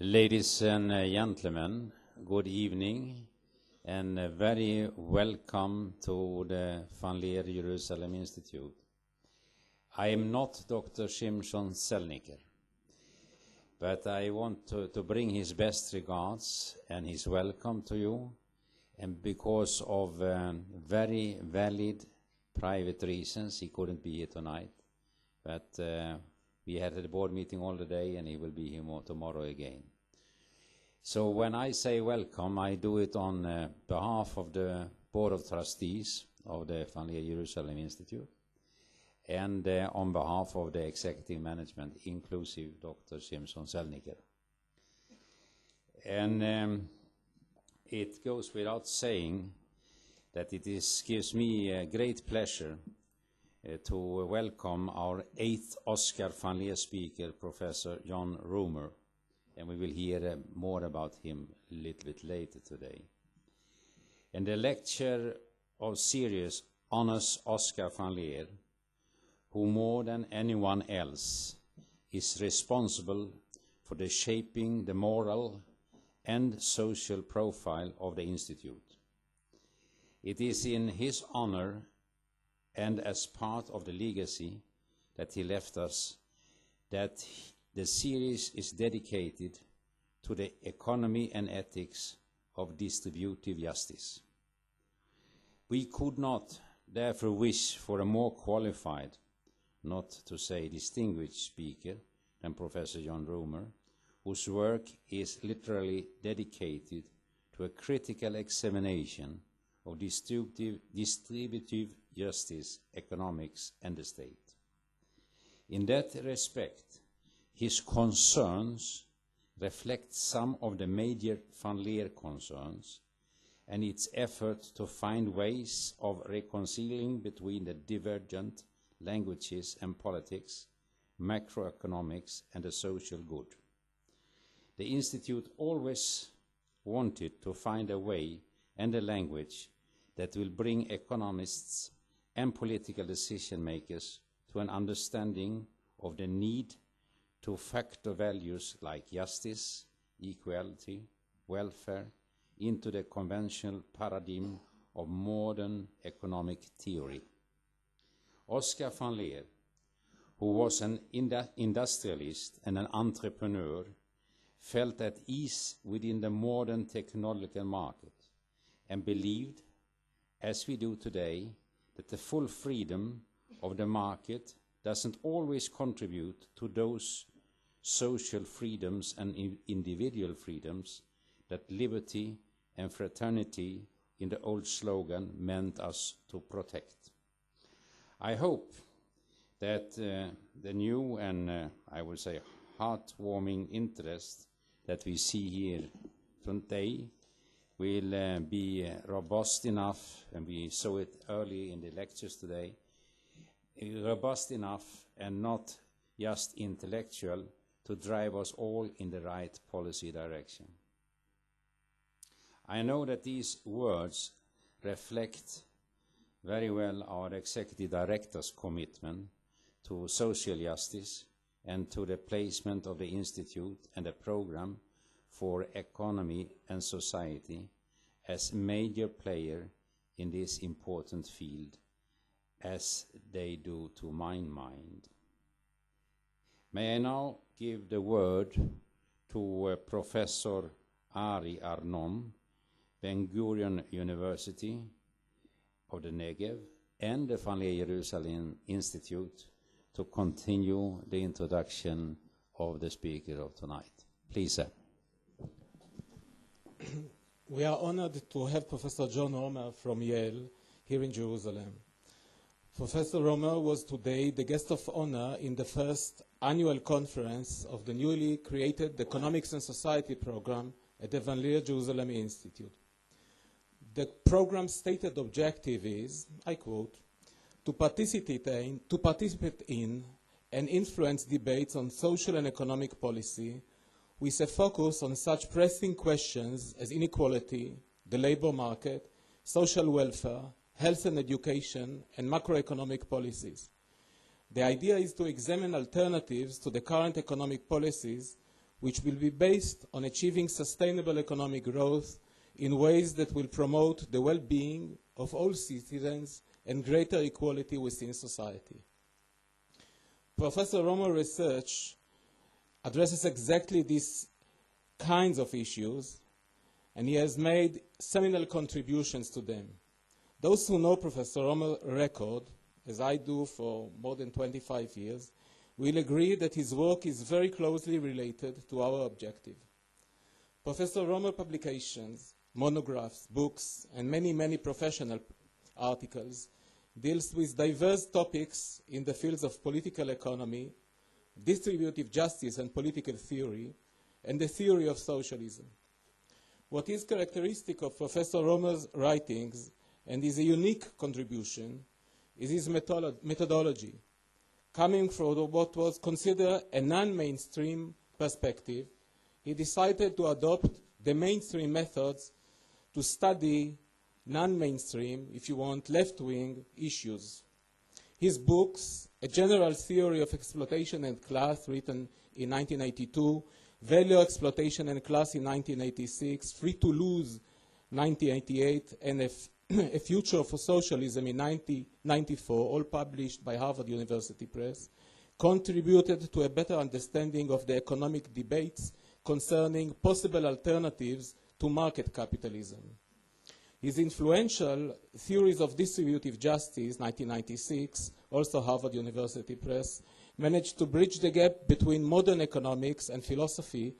Ladies and gentlemen, good evening and very welcome to the Leer Jerusalem Institute. I am not Dr. Shimshon Zelniker, but I want to bring his best regards and his welcome to you, and because of very valid private reasons he couldn't be here tonight, but we had a board meeting all the day and he will be here tomorrow again. So when I say welcome, I do it on behalf of the Board of Trustees of the Leer Jerusalem Institute and on behalf of the executive management, inclusive Dr. Shimshon Zelniker. And it goes without saying that it gives me a great pleasure to welcome our 8th Oscar Leer speaker, Professor John Roemer, and we will hear more about him a little bit later today. And the lecture of series honors Oscar Leer, who more than anyone else is responsible for the shaping the moral and social profile of the Institute. It is in his honor and as part of the legacy that he left us that the series is dedicated to the economy and ethics of distributive justice. We could not therefore wish for a more qualified, not to say distinguished speaker than Professor John Roemer, whose work is literally dedicated to a critical examination of distributive justice, economics, and the state. In that respect, his concerns reflect some of the major Leer concerns and its effort to find ways of reconciling between the divergent languages and politics, macroeconomics, and the social good. The Institute always wanted to find a way and a language that will bring economists and political decision makers to an understanding of the need to factor values like justice, equality, welfare into the conventional paradigm of modern economic theory. Oscar Leer, who was an industrialist and an entrepreneur, felt at ease within the modern technological market and believed, as we do today, that the full freedom of the market doesn't always contribute to those social freedoms and individual freedoms that liberty and fraternity in the old slogan meant us to protect. I hope that the new and I would say heartwarming interest that we see here today will be robust enough, and we saw it early in the lectures today, robust enough and not just intellectual to drive us all in the right policy direction. I know that these words reflect very well our executive director's commitment to social justice and to the placement of the Institute and the program for economy and society as major player in this important field, as they do to my mind. May I now give the word to Professor Arie Arnon, Ben-Gurion University of the Negev, and the Leer Jerusalem Institute to continue the introduction of the speaker of tonight. Please, sir. We are honored to have Professor John Roemer from Yale here in Jerusalem. Professor Roemer was today the guest of honor in the first annual conference of the newly created Economics and Society program at the Leer Jerusalem Institute. The program's stated objective is, I quote, to participate in and influence debates on social and economic policy with a focus on such pressing questions as inequality, the labor market, social welfare, health and education, and macroeconomic policies. The idea is to examine alternatives to the current economic policies which will be based on achieving sustainable economic growth in ways that will promote the well-being of all citizens and greater equality within society. Professor Roemer's research addresses exactly these kinds of issues, and he has made seminal contributions to them. Those who know Professor Roemer's record, as I do for more than 25 years, will agree that his work is very closely related to our objective. Professor Roemer's publications, monographs, books, and many professional articles deals with diverse topics in the fields of political economy, distributive justice and political theory, and the theory of socialism. What is characteristic of Professor Roemer's writings and is a unique contribution is his methodology. Coming from what was considered a non-mainstream perspective, he decided to adopt the mainstream methods to study non-mainstream, if you want, left-wing issues. His books, A General Theory of Exploitation and Class, written in 1982, Value, Exploitation and Class in 1986, Free to Lose, 1988, and A Future for Socialism in 1994, all published by Harvard University Press, contributed to a better understanding of the economic debates concerning possible alternatives to market capitalism. His influential Theories of Distributive Justice, 1996, also Harvard University Press, managed to bridge the gap between modern economics and philosophy,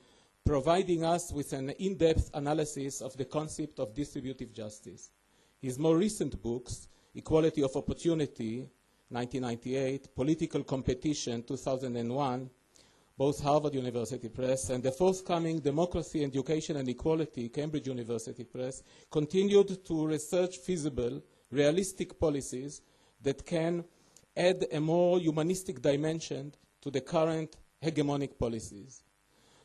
providing us with an in-depth analysis of the concept of distributive justice. His more recent books, Equality of Opportunity, 1998, Political Competition, 2001, both Harvard University Press, and the forthcoming Democracy, Education and Equality, Cambridge University Press, continued to research feasible, realistic policies that can add a more humanistic dimension to the current hegemonic policies.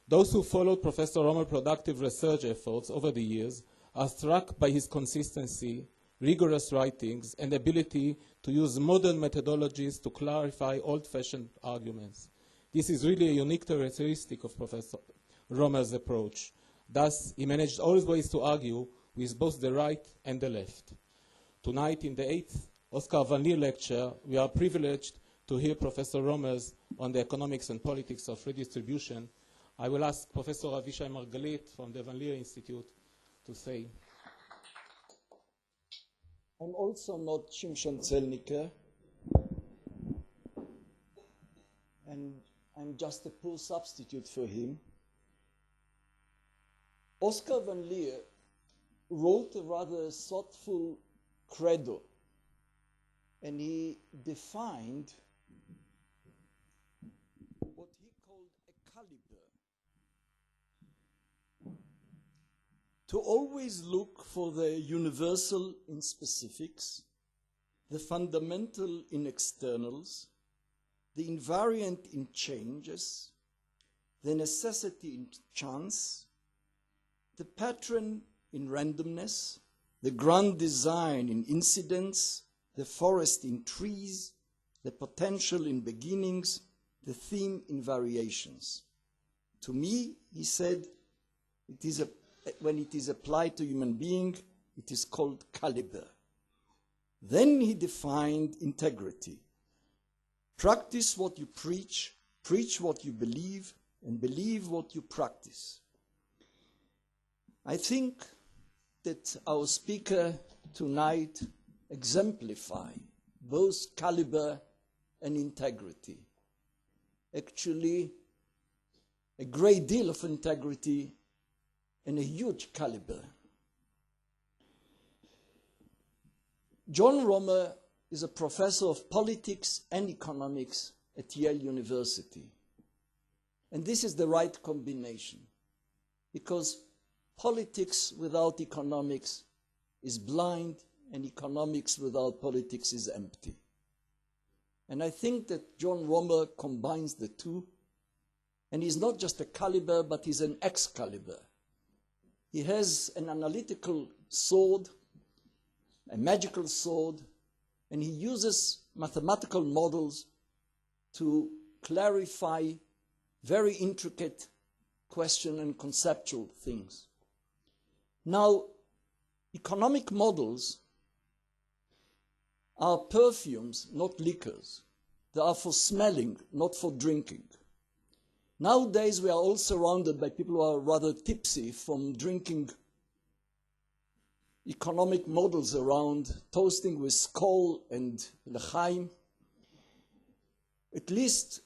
Those who followed Professor Roemer's productive research efforts over the years are struck by his consistency, rigorous writings, and ability to use modern methodologies to clarify old-fashioned arguments. This is really a unique characteristic of Professor Roemer's approach. Thus, he managed always to argue with both the right and the left. Tonight, in the 8th Oscar Van Leer lecture, we are privileged to hear Professor Roemer's on the economics and politics of redistribution. I will ask Professor Avishai Margalit from the Van Leer Institute to say. I'm also not Shimshon Zelniker, and I'm just a poor substitute for him. Oscar Van Leer wrote a rather thoughtful credo, and he defined what he called a caliber. To always look for the universal in specifics, the fundamental in externals, the invariant in changes, the necessity in chance, the pattern in randomness, the grand design in incidents, the forest in trees, the potential in beginnings, the theme in variations. To me, he said, when it is applied to human being, it is called caliber. Then he defined integrity. Practice what you preach what you believe, and believe what you practice. I think that our speaker tonight exemplify both caliber and integrity. Actually, a great deal of integrity and a huge caliber. John Roemer is a professor of politics and economics at Yale University. And this is the right combination, because politics without economics is blind, and economics without politics is empty. And I think that John Roemer combines the two, and he's not just a caliber, but he's an Excalibur. He has an analytical sword, a magical sword, and he uses mathematical models to clarify very intricate question and conceptual things. Now, economic models are perfumes, not liquors. They are for smelling, not for drinking. Nowadays, we are all surrounded by people who are rather tipsy from drinking economic models around, toasting with skol and l'chaim. At least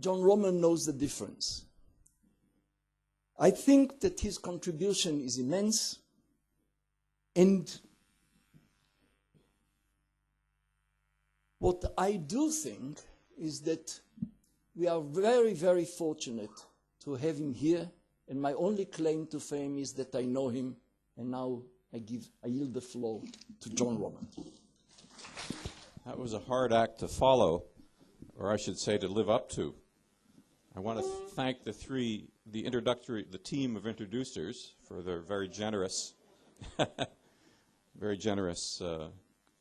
John Roemer knows the difference. I think that his contribution is immense, and what I do think is that we are very, very fortunate to have him here, and my only claim to fame is that I know him, and now I yield the floor to John Roemer. That was a hard act to follow, or I should say to live up to. I want to thank the team of introducers for their very generous,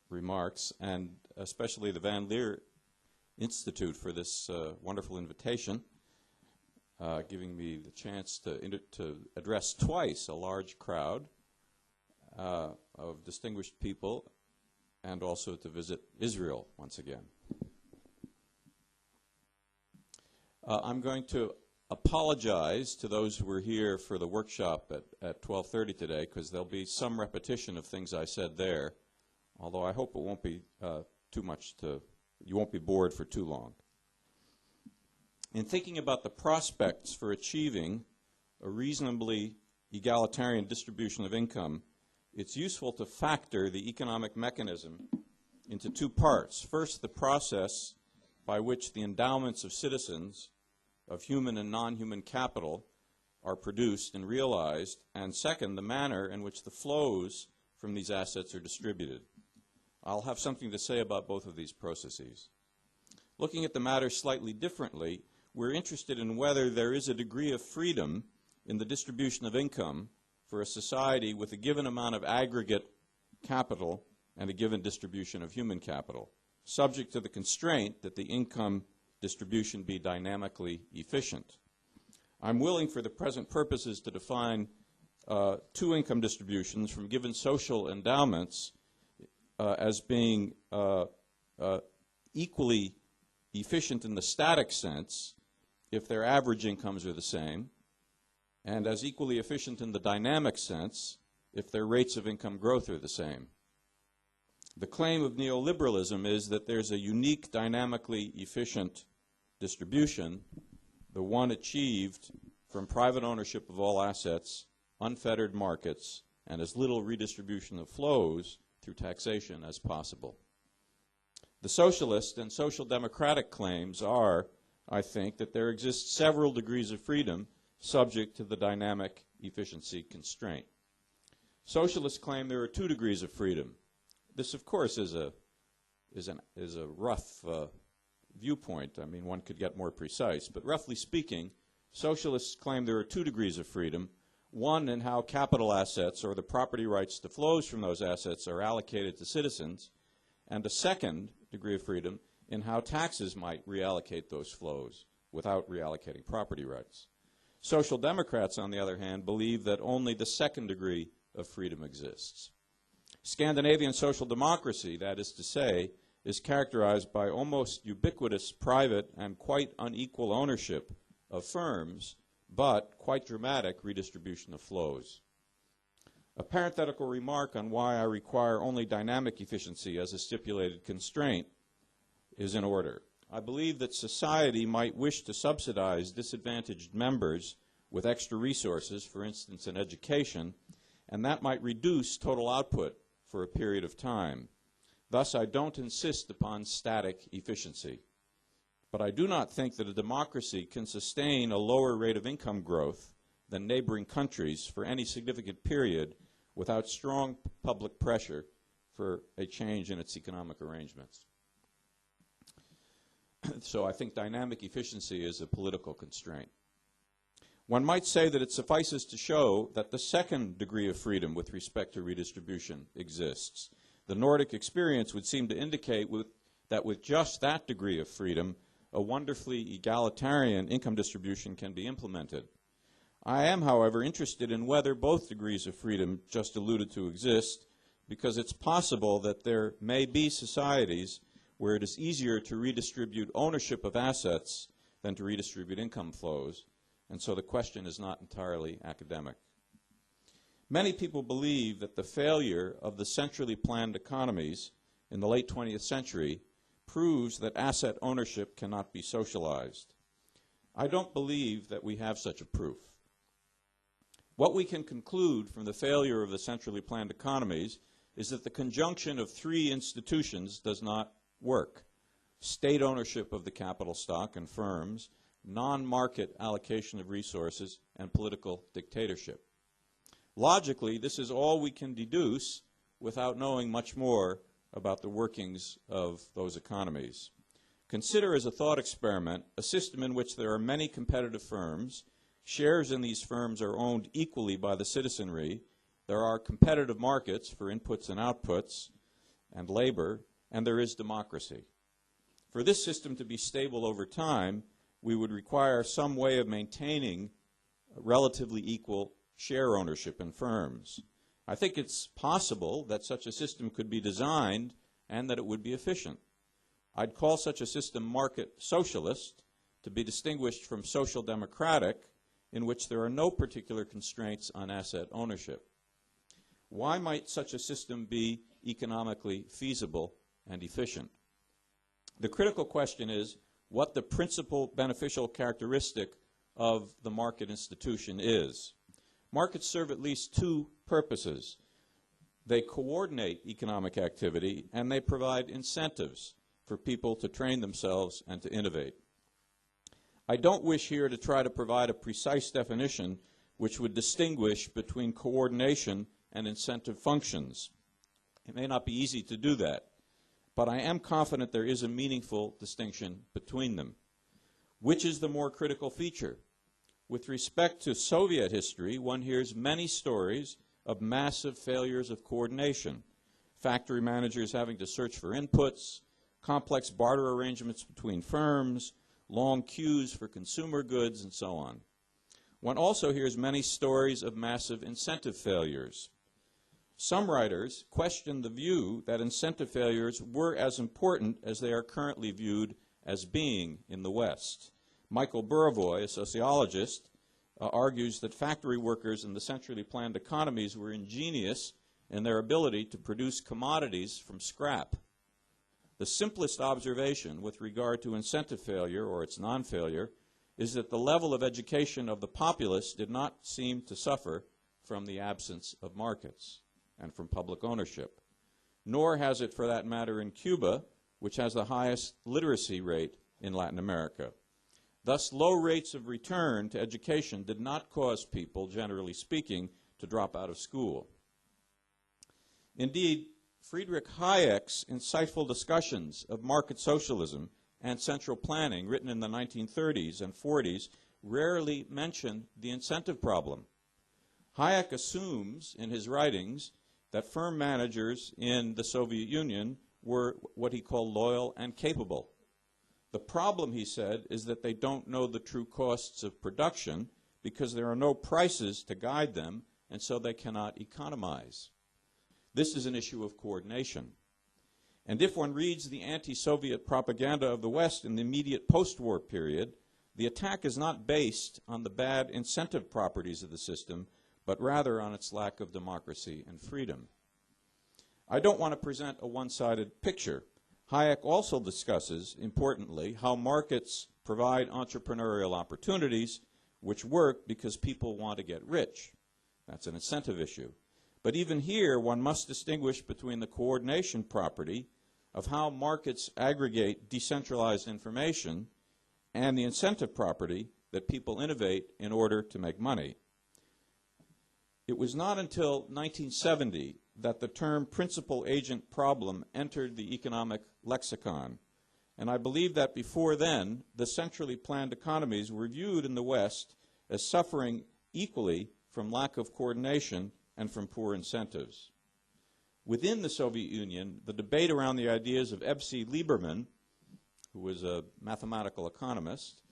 remarks, and especially the Van Leer Institute for this wonderful invitation, giving me the chance to address twice a large crowd of distinguished people, and also to visit Israel once again. I'm going to apologize to those who were here for the workshop at 12:30 today, because there'll be some repetition of things I said there, although I hope it won't be you won't be bored for too long. In thinking about the prospects for achieving a reasonably egalitarian distribution of income, it's useful to factor the economic mechanism into two parts. First, the process by which the endowments of citizens of human and non-human capital are produced and realized, and second, the manner in which the flows from these assets are distributed. I'll have something to say about both of these processes. Looking at the matter slightly differently, we're interested in whether there is a degree of freedom in the distribution of income for a society with a given amount of aggregate capital and a given distribution of human capital, subject to the constraint that the income distribution be dynamically efficient. I'm willing for the present purposes to define two income distributions from given social endowments as being equally efficient in the static sense if their average incomes are the same, and as equally efficient in the dynamic sense if their rates of income growth are the same. The claim of neoliberalism is that there's a unique dynamically efficient distribution, the one achieved from private ownership of all assets, unfettered markets, and as little redistribution of flows through taxation as possible. The socialist and social democratic claims are, I think, that there exist several degrees of freedom subject to the dynamic efficiency constraint. Socialists claim there are 2 degrees of freedom. This, of course, is a rough viewpoint. I mean, one could get more precise, but roughly speaking, socialists claim there are 2 degrees of freedom. One in how capital assets or the property rights to flows from those assets are allocated to citizens, and a second degree of freedom in how taxes might reallocate those flows without reallocating property rights. Social democrats, on the other hand, believe that only the second degree of freedom exists. Scandinavian social democracy, that is to say, is characterized by almost ubiquitous private and quite unequal ownership of firms, but quite dramatic redistribution of flows. A parenthetical remark on why I require only dynamic efficiency as a stipulated constraint is in order. I believe that society might wish to subsidize disadvantaged members with extra resources, for instance in education, and that might reduce total output for a period of time. Thus, I don't insist upon static efficiency. But I do not think that a democracy can sustain a lower rate of income growth than neighboring countries for any significant period without strong public pressure for a change in its economic arrangements. So I think dynamic efficiency is a political constraint. One might say that it suffices to show that the second degree of freedom with respect to redistribution exists. The Nordic experience would seem to indicate that with just that degree of freedom, a wonderfully egalitarian income distribution can be implemented. I am, however, interested in whether both degrees of freedom just alluded to exist, because it's possible that there may be societies where it is easier to redistribute ownership of assets than to redistribute income flows, and so the question is not entirely academic. Many people believe that the failure of the centrally planned economies in the late 20th century proves that asset ownership cannot be socialized. I don't believe that we have such a proof. What we can conclude from the failure of the centrally planned economies is that the conjunction of three institutions does not work: state ownership of the capital stock and firms, non-market allocation of resources, and political dictatorship. Logically, this is all we can deduce without knowing much more about the workings of those economies. Consider as a thought experiment a system in which there are many competitive firms. Shares in these firms are owned equally by the citizenry. There are competitive markets for inputs and outputs and labor, and there is democracy. For this system to be stable over time, we would require some way of maintaining relatively equal share ownership in firms. I think it's possible that such a system could be designed and that it would be efficient. I'd call such a system market socialist, to be distinguished from social democratic, in which there are no particular constraints on asset ownership. Why might such a system be economically feasible and efficient? The critical question is what the principal beneficial characteristic of the market institution is. Markets serve at least two purposes. They coordinate economic activity, and they provide incentives for people to train themselves and to innovate. I don't wish here to try to provide a precise definition which would distinguish between coordination and incentive functions. It may not be easy to do that, but I am confident there is a meaningful distinction between them. Which is the more critical feature? With respect to Soviet history, one hears many stories of massive failures of coordination, factory managers having to search for inputs, complex barter arrangements between firms, long queues for consumer goods, and so on. One also hears many stories of massive incentive failures. Some writers question the view that incentive failures were as important as they are currently viewed as being in the West. Michael Buravoy, a sociologist, argues that factory workers in the centrally planned economies were ingenious in their ability to produce commodities from scrap. The simplest observation with regard to incentive failure or its non-failure is that the level of education of the populace did not seem to suffer from the absence of markets and from public ownership, nor has it for that matter in Cuba, which has the highest literacy rate in Latin America. Thus, low rates of return to education did not cause people, generally speaking, to drop out of school. Indeed, Friedrich Hayek's insightful discussions of market socialism and central planning, written in the 1930s and 40s, rarely mention the incentive problem. Hayek assumes in his writings that firm managers in the Soviet Union were what he called loyal and capable. The problem, he said, is that they don't know the true costs of production because there are no prices to guide them, and so they cannot economize. This is an issue of coordination. And if one reads the anti-Soviet propaganda of the West in the immediate post-war period, the attack is not based on the bad incentive properties of the system, but rather on its lack of democracy and freedom. I don't want to present a one-sided picture. Hayek also discusses, importantly, how markets provide entrepreneurial opportunities which work because people want to get rich. That's an incentive issue. But even here, one must distinguish between the coordination property of how markets aggregate decentralized information and the incentive property that people innovate in order to make money. It was not until 1970 that the term principal agent problem entered the economic lexicon. And I believe that before then, the centrally planned economies were viewed in the West as suffering equally from lack of coordination and from poor incentives. Within the Soviet Union, the debate around the ideas of F.C. Lieberman, who was a mathematical economist,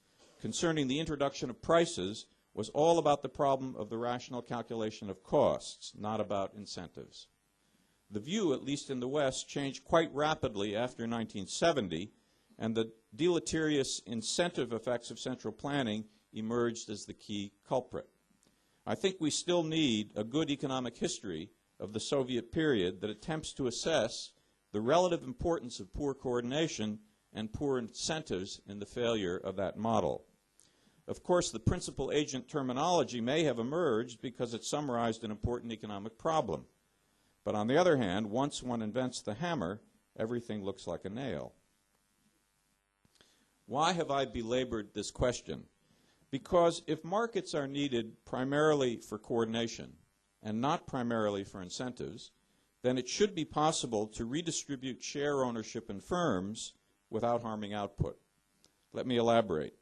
concerning the introduction of prices was all about the problem of the rational calculation of costs, not about incentives. The view, at least in the West, changed quite rapidly after 1970, and the deleterious incentive effects of central planning emerged as the key culprit. I think we still need a good economic history of the Soviet period that attempts to assess the relative importance of poor coordination and poor incentives in the failure of that model. Of course, the principal agent terminology may have emerged because it summarized an important economic problem. But on the other hand, once one invents the hammer, everything looks like a nail. Why have I belabored this question? Because if markets are needed primarily for coordination and not primarily for incentives, then it should be possible to redistribute share ownership in firms without harming output. Let me elaborate.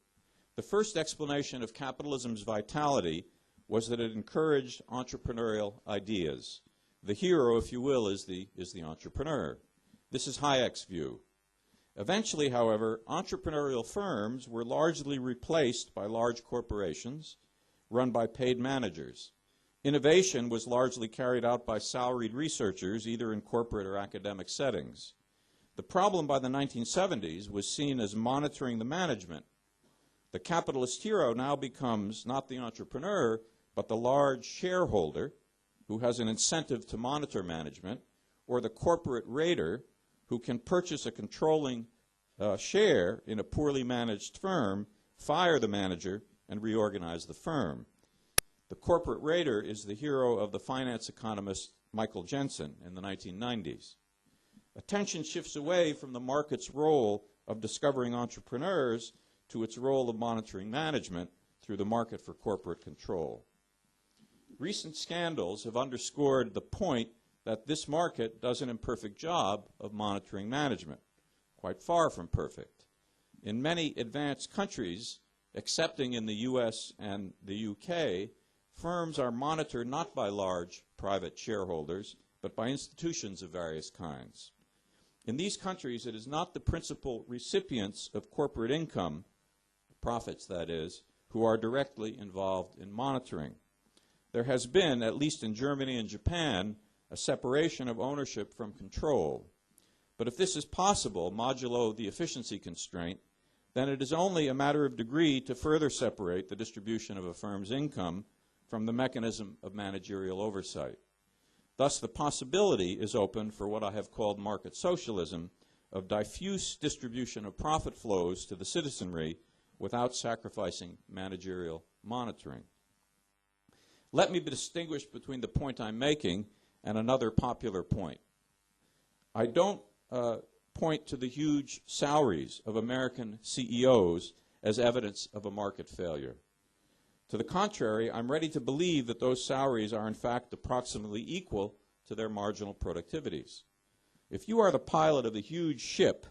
The first explanation of capitalism's vitality was that it encouraged entrepreneurial ideas. The hero, if you will, is the entrepreneur. This is Hayek's view. Eventually, however, entrepreneurial firms were largely replaced by large corporations run by paid managers. Innovation was largely carried out by salaried researchers, either in corporate or academic settings. The problem by the 1970s was seen as monitoring the management. The capitalist hero now becomes not the entrepreneur, but the large shareholder who has an incentive to monitor management, or the corporate raider who can purchase a controlling share in a poorly managed firm, fire the manager, and reorganize the firm. The corporate raider is the hero of the finance economist Michael Jensen in the 1990s. Attention shifts away from the market's role of discovering entrepreneurs to its role of monitoring management through the market for corporate control. Recent scandals have underscored the point that this market does an imperfect job of monitoring management, quite far from perfect. In many advanced countries, excepting in the US and the UK, firms are monitored not by large private shareholders, but by institutions of various kinds. In these countries, it is not the principal recipients of corporate income, profits that is, who are directly involved in monitoring. There has been, at least in Germany and Japan, a separation of ownership from control. But if this is possible, modulo the efficiency constraint, then it is only a matter of degree to further separate the distribution of a firm's income from the mechanism of managerial oversight. Thus, the possibility is open for what I have called market socialism, of diffuse distribution of profit flows to the citizenry without sacrificing managerial monitoring. Let me distinguish between the point I'm making and another popular point. I don't point to the huge salaries of American CEOs as evidence of a market failure. To the contrary, I'm ready to believe that those salaries are in fact approximately equal to their marginal productivities. If you are the pilot of a huge ship,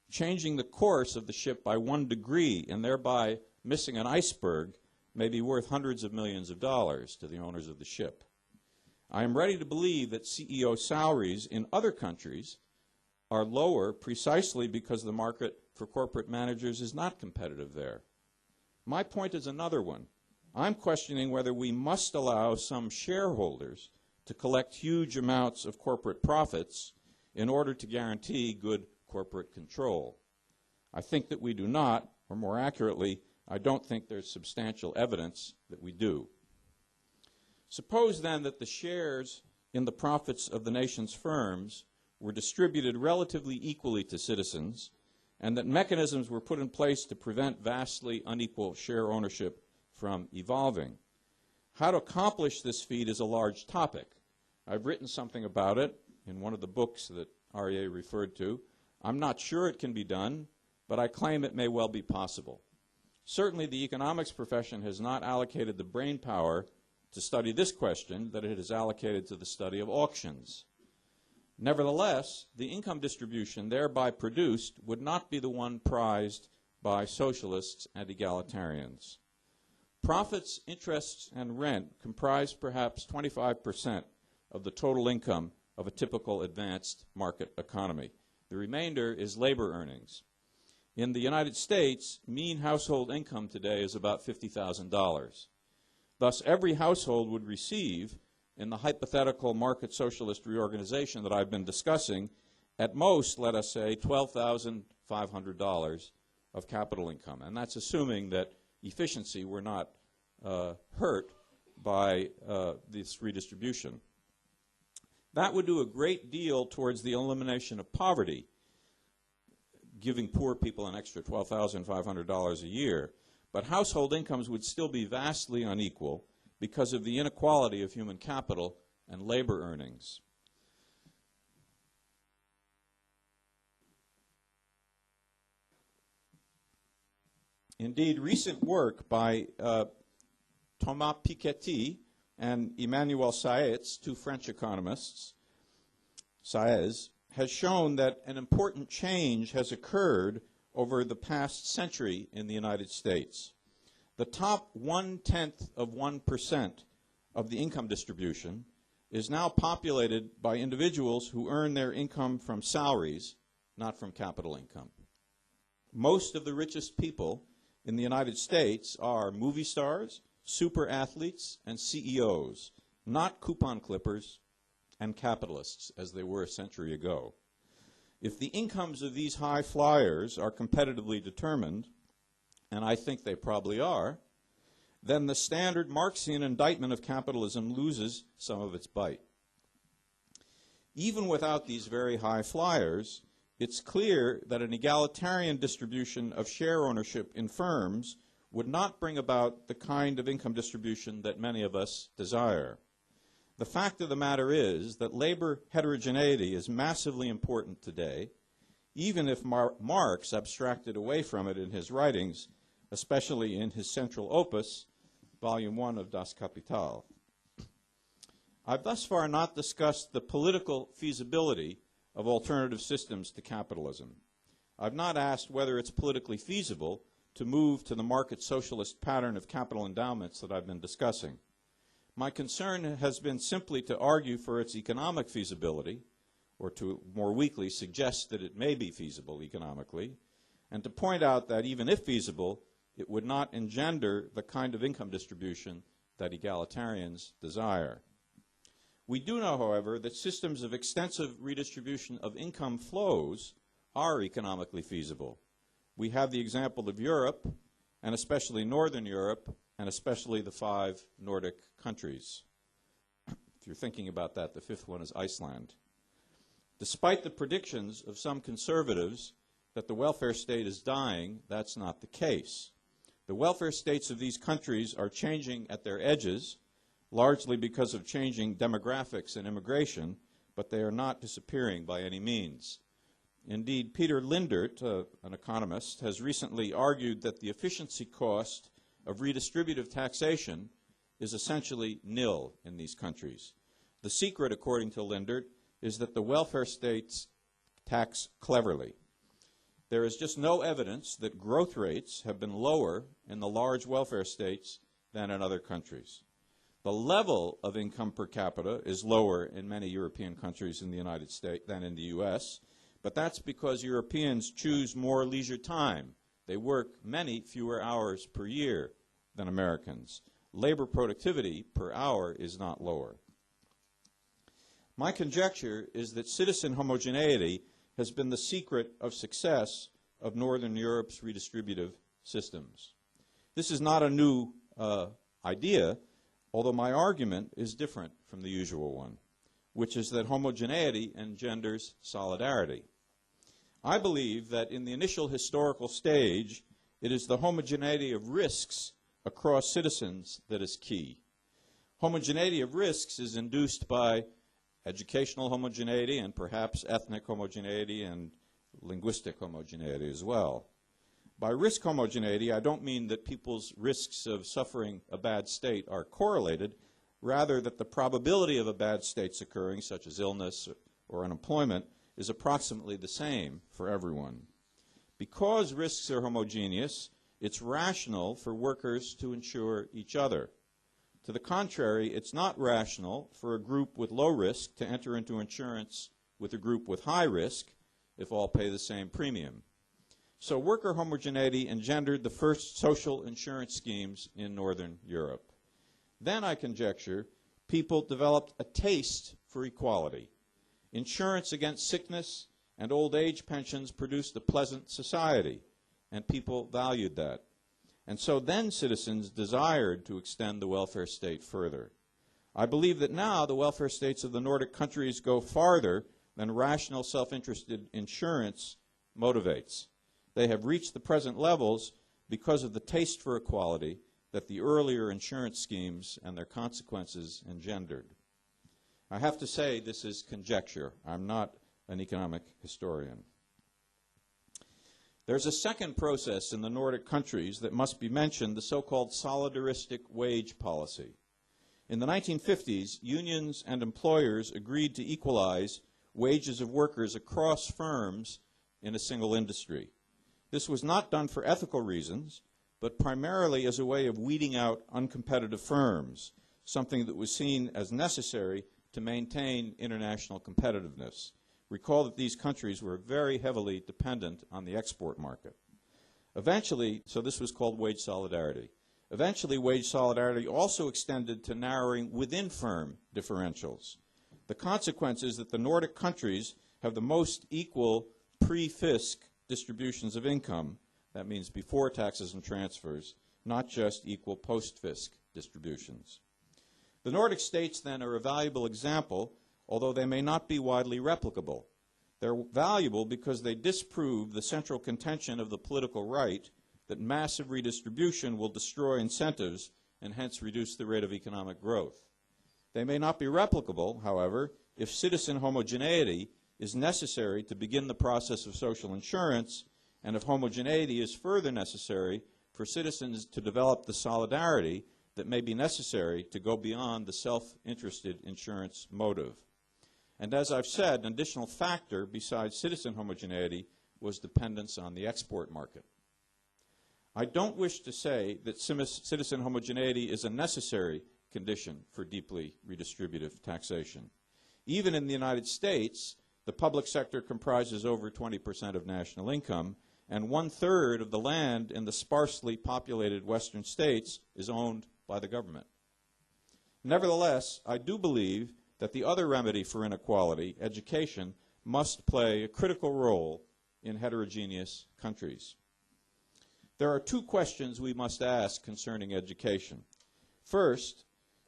changing the course of the ship by 1 degree and thereby missing an iceberg may be worth hundreds of millions of dollars to the owners of the ship. I am ready to believe that CEO salaries in other countries are lower precisely because the market for corporate managers is not competitive there. My point is another one. I'm questioning whether we must allow some shareholders to collect huge amounts of corporate profits in order to guarantee good corporate control. I think that we do not, or more accurately, I don't think there's substantial evidence that we do. Suppose then that the shares in the profits of the nation's firms were distributed relatively equally to citizens, and that mechanisms were put in place to prevent vastly unequal share ownership from evolving. How to accomplish this feat is a large topic. I've written something about it in one of the books that Arie referred to. I'm not sure it can be done, but I claim it may well be possible. Certainly the economics profession has not allocated the brain power to study this question that it has allocated to the study of auctions. Nevertheless, the income distribution thereby produced would not be the one prized by socialists and egalitarians. Profits, interests, and rent comprise perhaps 25% of the total income of a typical advanced market economy. The remainder is labor earnings. In the United States, mean household income today is about $50,000. Thus, every household would receive, in the hypothetical market socialist reorganization that I've been discussing, at most, let us say, $12,500 of capital income. And that's assuming that efficiency were not hurt by this redistribution. That would do a great deal towards the elimination of poverty, giving poor people an extra $12,500 a year. But household incomes would still be vastly unequal because of the inequality of human capital and labor earnings. Indeed, recent work by Thomas Piketty and Emmanuel Saez, two French economists, Saez, has shown that an important change has occurred over the past century in the United States. The top 0.1% of the income distribution is now populated by individuals who earn their income from salaries, not from capital income. Most of the richest people in the United States are movie stars, super athletes, and CEOs, not coupon clippers and capitalists as they were a century ago. If the incomes of these high flyers are competitively determined, and I think they probably are, then the standard Marxian indictment of capitalism loses some of its bite. Even without these very high flyers, it's clear that an egalitarian distribution of share ownership in firms would not bring about the kind of income distribution that many of us desire. The fact of the matter is that labor heterogeneity is massively important today, even if Marx abstracted away from it in his writings, especially in his central opus, Volume 1 of Das Kapital. I've thus far not discussed the political feasibility of alternative systems to capitalism. I've not asked whether it's politically feasible to move to the market socialist pattern of capital endowments that I've been discussing. My concern has been simply to argue for its economic feasibility, or to more weakly suggest that it may be feasible economically, and to point out that even if feasible, it would not engender the kind of income distribution that egalitarians desire. We do know, however, that systems of extensive redistribution of income flows are economically feasible. We have the example of Europe, and especially Northern Europe, and especially the 5 Nordic countries. If you're thinking about that, the 5th one is Iceland. Despite the predictions of some conservatives that the welfare state is dying, that's not the case. The welfare states of these countries are changing at their edges, largely because of changing demographics and immigration, but they are not disappearing by any means. Indeed, Peter Lindert, an economist, has recently argued that the efficiency cost of redistributive taxation is essentially nil in these countries. The secret, according to Lindert, is that the welfare states tax cleverly. There is just no evidence that growth rates have been lower in the large welfare states than in other countries. The level of income per capita is lower in many European countries in the United States than in the U.S., but that's because Europeans choose more leisure time. They work many fewer hours per year than Americans. Labor productivity per hour is not lower. My conjecture is that citizen homogeneity has been the secret of success of Northern Europe's redistributive systems. This is not a new idea, although my argument is different from the usual one, which is that homogeneity engenders solidarity. I believe that in the initial historical stage, it is the homogeneity of risks across citizens that is key. Homogeneity of risks is induced by educational homogeneity and perhaps ethnic homogeneity and linguistic homogeneity as well. By risk homogeneity, I don't mean that people's risks of suffering a bad state are correlated, rather that the probability of a bad state's occurring, such as illness or unemployment, is approximately the same for everyone. Because risks are homogeneous, it's rational for workers to insure each other. To the contrary, it's not rational for a group with low risk to enter into insurance with a group with high risk if all pay the same premium. So worker homogeneity engendered the first social insurance schemes in Northern Europe. Then, I conjecture, people developed a taste for equality. Insurance against sickness and old age pensions produced a pleasant society, and people valued that. And so then citizens desired to extend the welfare state further. I believe that now the welfare states of the Nordic countries go farther than rational self-interested insurance motivates. They have reached the present levels because of the taste for equality that the earlier insurance schemes and their consequences engendered. I have to say this is conjecture. I'm not an economic historian. There's a second process in the Nordic countries that must be mentioned, the so-called solidaristic wage policy. In the 1950s, unions and employers agreed to equalize wages of workers across firms in a single industry. This was not done for ethical reasons, but primarily as a way of weeding out uncompetitive firms, something that was seen as necessary to maintain international competitiveness. Recall that these countries were very heavily dependent on the export market. Eventually, so this was called wage solidarity. Eventually, wage solidarity also extended to narrowing within firm differentials. The consequence is that the Nordic countries have the most equal pre-fisc distributions of income. That means before taxes and transfers, not just equal post-fisc distributions. The Nordic states, then, are a valuable example, although they may not be widely replicable. They're valuable because they disprove the central contention of the political right that massive redistribution will destroy incentives and hence reduce the rate of economic growth. They may not be replicable, however, if citizen homogeneity is necessary to begin the process of social insurance, and if homogeneity is further necessary for citizens to develop the solidarity that may be necessary to go beyond the self-interested insurance motive. And as I've said, an additional factor besides citizen homogeneity was dependence on the export market. I don't wish to say that citizen homogeneity is a necessary condition for deeply redistributive taxation. Even in the United States, the public sector comprises over 20% of national income, and 1/3 of the land in the sparsely populated western states is owned by the government. Nevertheless, I do believe that the other remedy for inequality, education, must play a critical role in heterogeneous countries. There are two questions we must ask concerning education. First,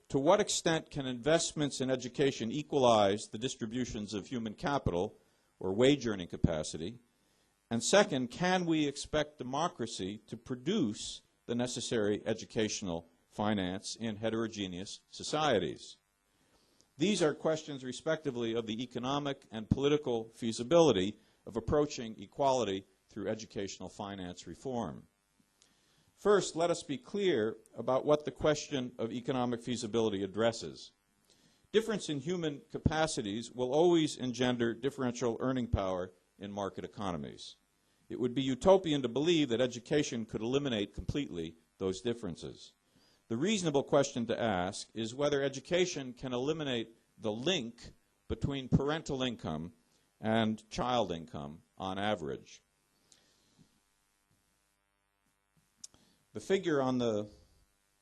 to what extent can investments in education equalize the distributions of human capital or wage earning capacity? And second, can we expect democracy to produce the necessary educational finance in heterogeneous societies? These are questions, respectively, of the economic and political feasibility of approaching equality through educational finance reform. First, let us be clear about what the question of economic feasibility addresses. Difference in human capacities will always engender differential earning power in market economies. It would be utopian to believe that education could eliminate completely those differences. The reasonable question to ask is whether education can eliminate the link between parental income and child income on average. The figure on the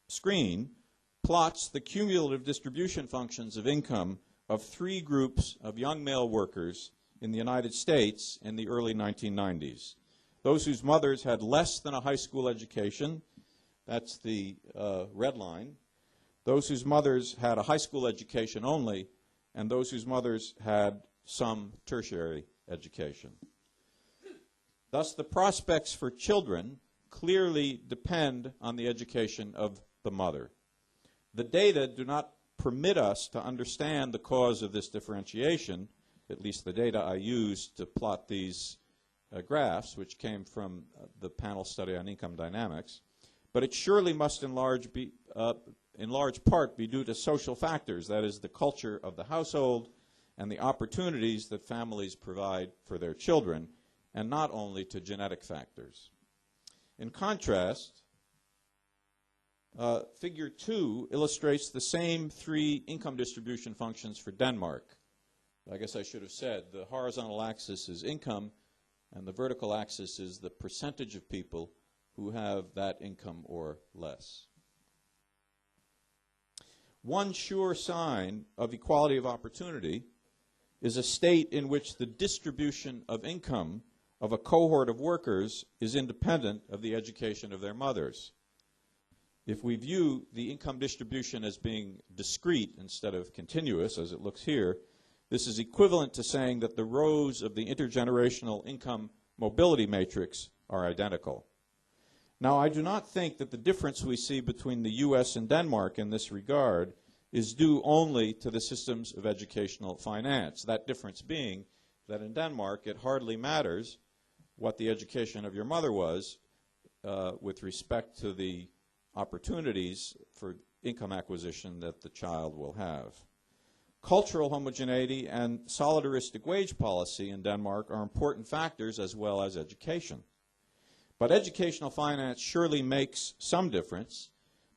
screen plots the cumulative distribution functions of income of 3 groups of young male workers in the United States in the early 1990s. Those whose mothers had less than a high school education, that's the red line. Those whose mothers had a high school education only, and those whose mothers had some tertiary education. Thus, the prospects for children clearly depend on the education of the mother. The data do not permit us to understand the cause of this differentiation, at least the data I used to plot these graphs, which came from the panel study on income dynamics, but it surely must in large part be due to social factors, that is, the culture of the household and the opportunities that families provide for their children, and not only to genetic factors. In contrast, figure 2 illustrates the same 3 income distribution functions for Denmark. I guess I should have said the horizontal axis is income, and the vertical axis is the percentage of people who have that income or less. One sure sign of equality of opportunity is a state in which the distribution of income of a cohort of workers is independent of the education of their mothers. If we view the income distribution as being discrete instead of continuous, as it looks here, this is equivalent to saying that the rows of the intergenerational income mobility matrix are identical. Now, I do not think that the difference we see between the U.S. and Denmark in this regard is due only to the systems of educational finance, that difference being that in Denmark it hardly matters what the education of your mother was with respect to the opportunities for income acquisition that the child will have. Cultural homogeneity and solidaristic wage policy in Denmark are important factors as well as education. But educational finance surely makes some difference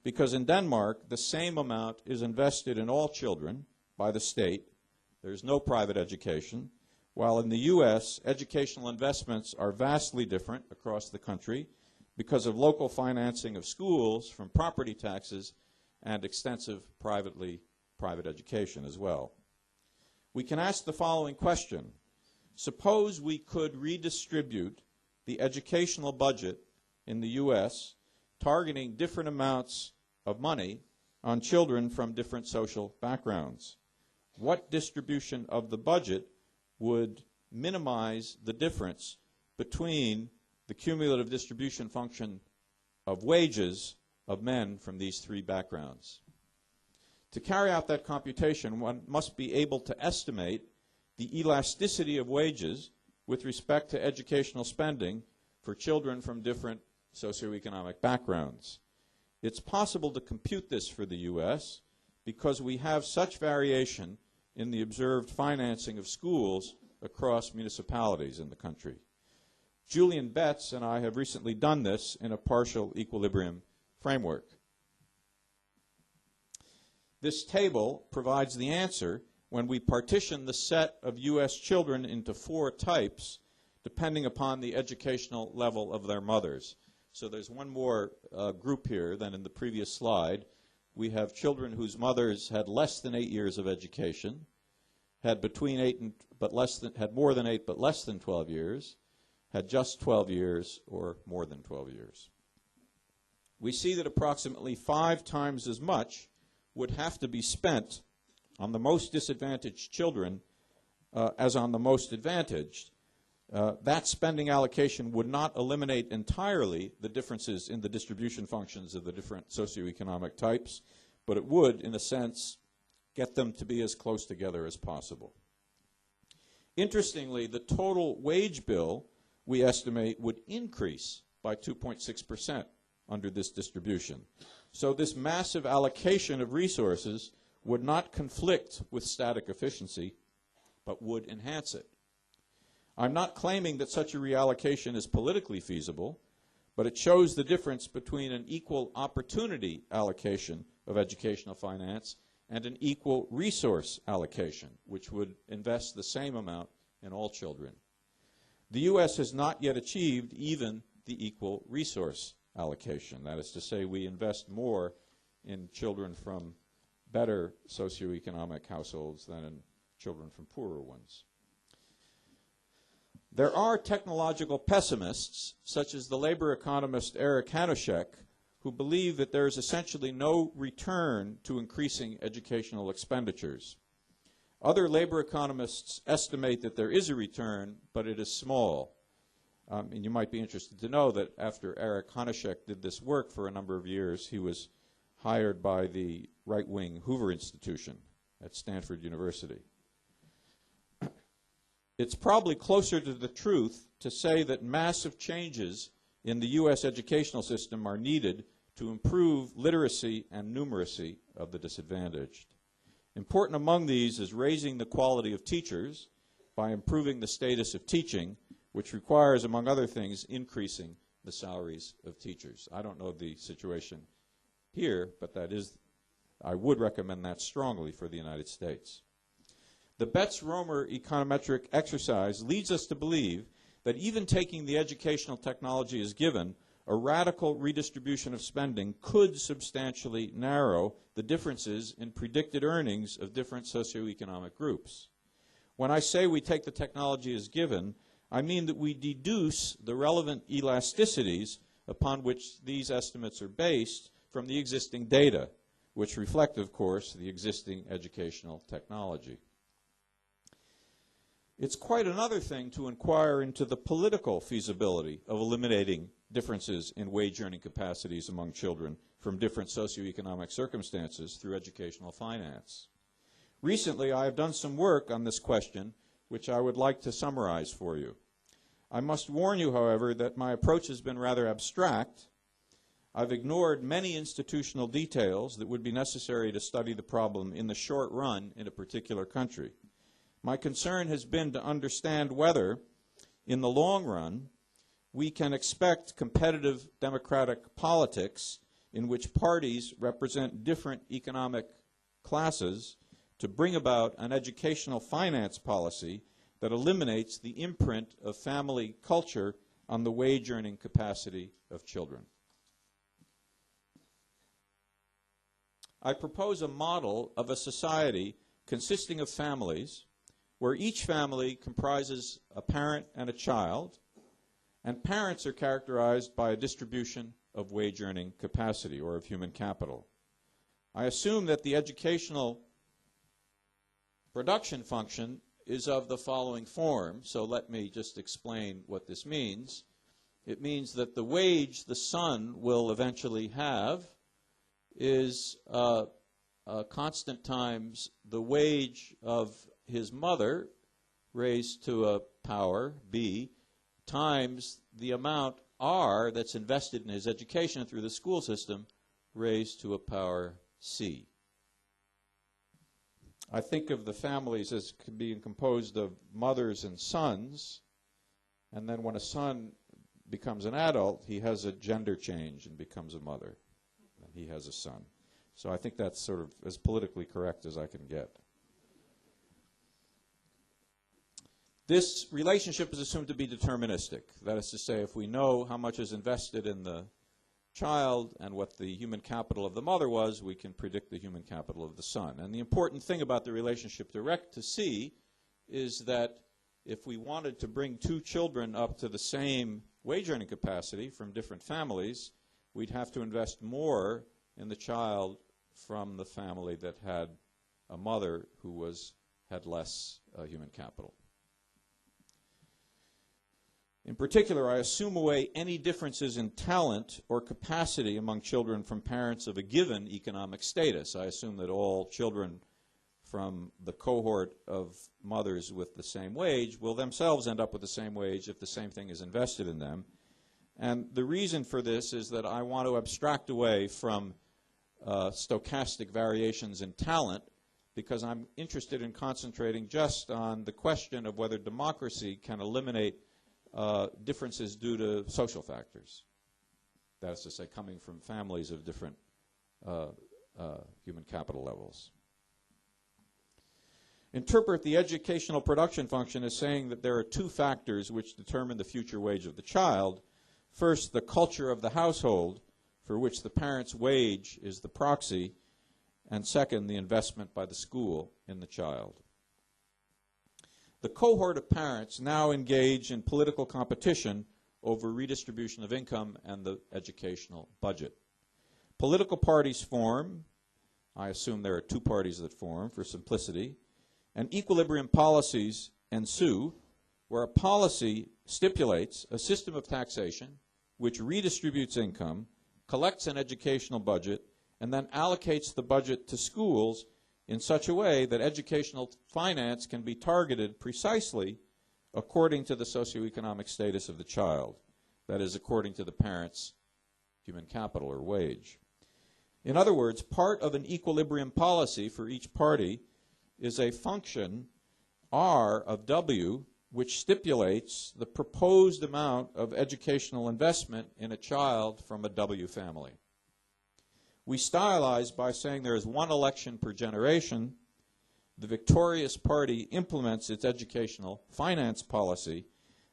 because in Denmark the same amount is invested in all children by the state. There's no private education, while in the U.S. educational investments are vastly different across the country because of local financing of schools from property taxes and extensive private education as well. We can ask the following question. Suppose we could redistribute the educational budget in the U.S. targeting different amounts of money on children from different social backgrounds. What distribution of the budget would minimize the difference between the cumulative distribution function of wages of men from these three backgrounds? To carry out that computation, one must be able to estimate the elasticity of wages with respect to educational spending for children from different socioeconomic backgrounds. It's possible to compute this for the U.S. because we have such variation in the observed financing of schools across municipalities in the country. Julian Betts and I have recently done this in a partial equilibrium framework. This table provides the answer when we partition the set of U.S. children into 4 types depending upon the educational level of their mothers. So there's one more group here than in the previous slide. We have children whose mothers had less than 8 years of education, had between 8 and had more than 8 but less than 12 years, had just 12 years or more than 12 years. We see that approximately 5 times as much would have to be spent on the most disadvantaged children as on the most advantaged. That spending allocation would not eliminate entirely the differences in the distribution functions of the different socioeconomic types, but it would, in a sense, get them to be as close together as possible. Interestingly, the total wage bill, we estimate, would increase by 2.6% under this distribution. So this massive allocation of resources would not conflict with static efficiency, but would enhance it. I'm not claiming that such a reallocation is politically feasible, but it shows the difference between an equal opportunity allocation of educational finance and an equal resource allocation, which would invest the same amount in all children. The U.S. has not yet achieved even the equal resource allocation. That is to say, we invest more in children from better socioeconomic households than in children from poorer ones. There are technological pessimists, such as the labor economist Eric Hanushek, who believe that there is essentially no return to increasing educational expenditures. Other labor economists estimate that there is a return, but it is small. And you might be interested to know that after Eric Hanushek did this work for a number of years, he was hired by the right-wing Hoover Institution at Stanford University. It's probably closer to the truth to say that massive changes in the U.S. educational system are needed to improve literacy and numeracy of the disadvantaged. Important among these is raising the quality of teachers by improving the status of teaching, which requires, among other things, increasing the salaries of teachers. I don't know the situation here, but I would recommend that strongly for the United States. The Betts-Roemer econometric exercise leads us to believe that even taking the educational technology as given, a radical redistribution of spending could substantially narrow the differences in predicted earnings of different socioeconomic groups. When I say we take the technology as given, I mean that we deduce the relevant elasticities upon which these estimates are based from the existing data, which reflect, of course, the existing educational technology. It's quite another thing to inquire into the political feasibility of eliminating differences in wage earning capacities among children from different socioeconomic circumstances through educational finance. Recently, I have done some work on this question, which I would like to summarize for you. I must warn you, however, that my approach has been rather abstract. I've ignored many institutional details that would be necessary to study the problem in the short run in a particular country. My concern has been to understand whether, in the long run, we can expect competitive democratic politics in which parties represent different economic classes to bring about an educational finance policy that eliminates the imprint of family culture on the wage earning capacity of children. I propose a model of a society consisting of families where each family comprises a parent and a child, and parents are characterized by a distribution of wage earning capacity or of human capital. I assume that the educational production function is of the following form, so let me just explain what this means. It means that the wage the son will eventually have is constant times the wage of his mother raised to a power, B, times the amount, R, that's invested in his education through the school system raised to a power, C. I think of the families as being composed of mothers and sons, and then when a son becomes an adult, he has a gender change and becomes a mother, and he has a son. So I think that's sort of as politically correct as I can get. This relationship is assumed to be deterministic. That is to say, if we know how much is invested in the child and what the human capital of the mother was, we can predict the human capital of the son. And the important thing about the relationship direct to C is that if we wanted to bring two children up to the same wage earning capacity from different families, we'd have to invest more in the child from the family that had a mother who had less human capital. In particular, I assume away any differences in talent or capacity among children from parents of a given economic status. I assume that all children from the cohort of mothers with the same wage will themselves end up with the same wage if the same thing is invested in them. And the reason for this is that I want to abstract away from stochastic variations in talent, because I'm interested in concentrating just on the question of whether democracy can eliminate differences due to social factors. That is to say, coming from families of different human capital levels. Interpret the educational production function as saying that there are two factors which determine the future wage of the child. First, the culture of the household, for which the parent's wage is the proxy, and second, the investment by the school in the child. The cohort of parents now engage in political competition over redistribution of income and the educational budget. Political parties form, I assume there are two parties that form for simplicity, and equilibrium policies ensue, where a policy stipulates a system of taxation which redistributes income, collects an educational budget, and then allocates the budget to schools in such a way that educational finance can be targeted precisely according to the socioeconomic status of the child, that is, according to the parent's human capital or wage. In other words, part of an equilibrium policy for each party is a function, R of W, which stipulates the proposed amount of educational investment in a child from a W family. We stylize by saying there is one election per generation. The victorious party implements its educational finance policy,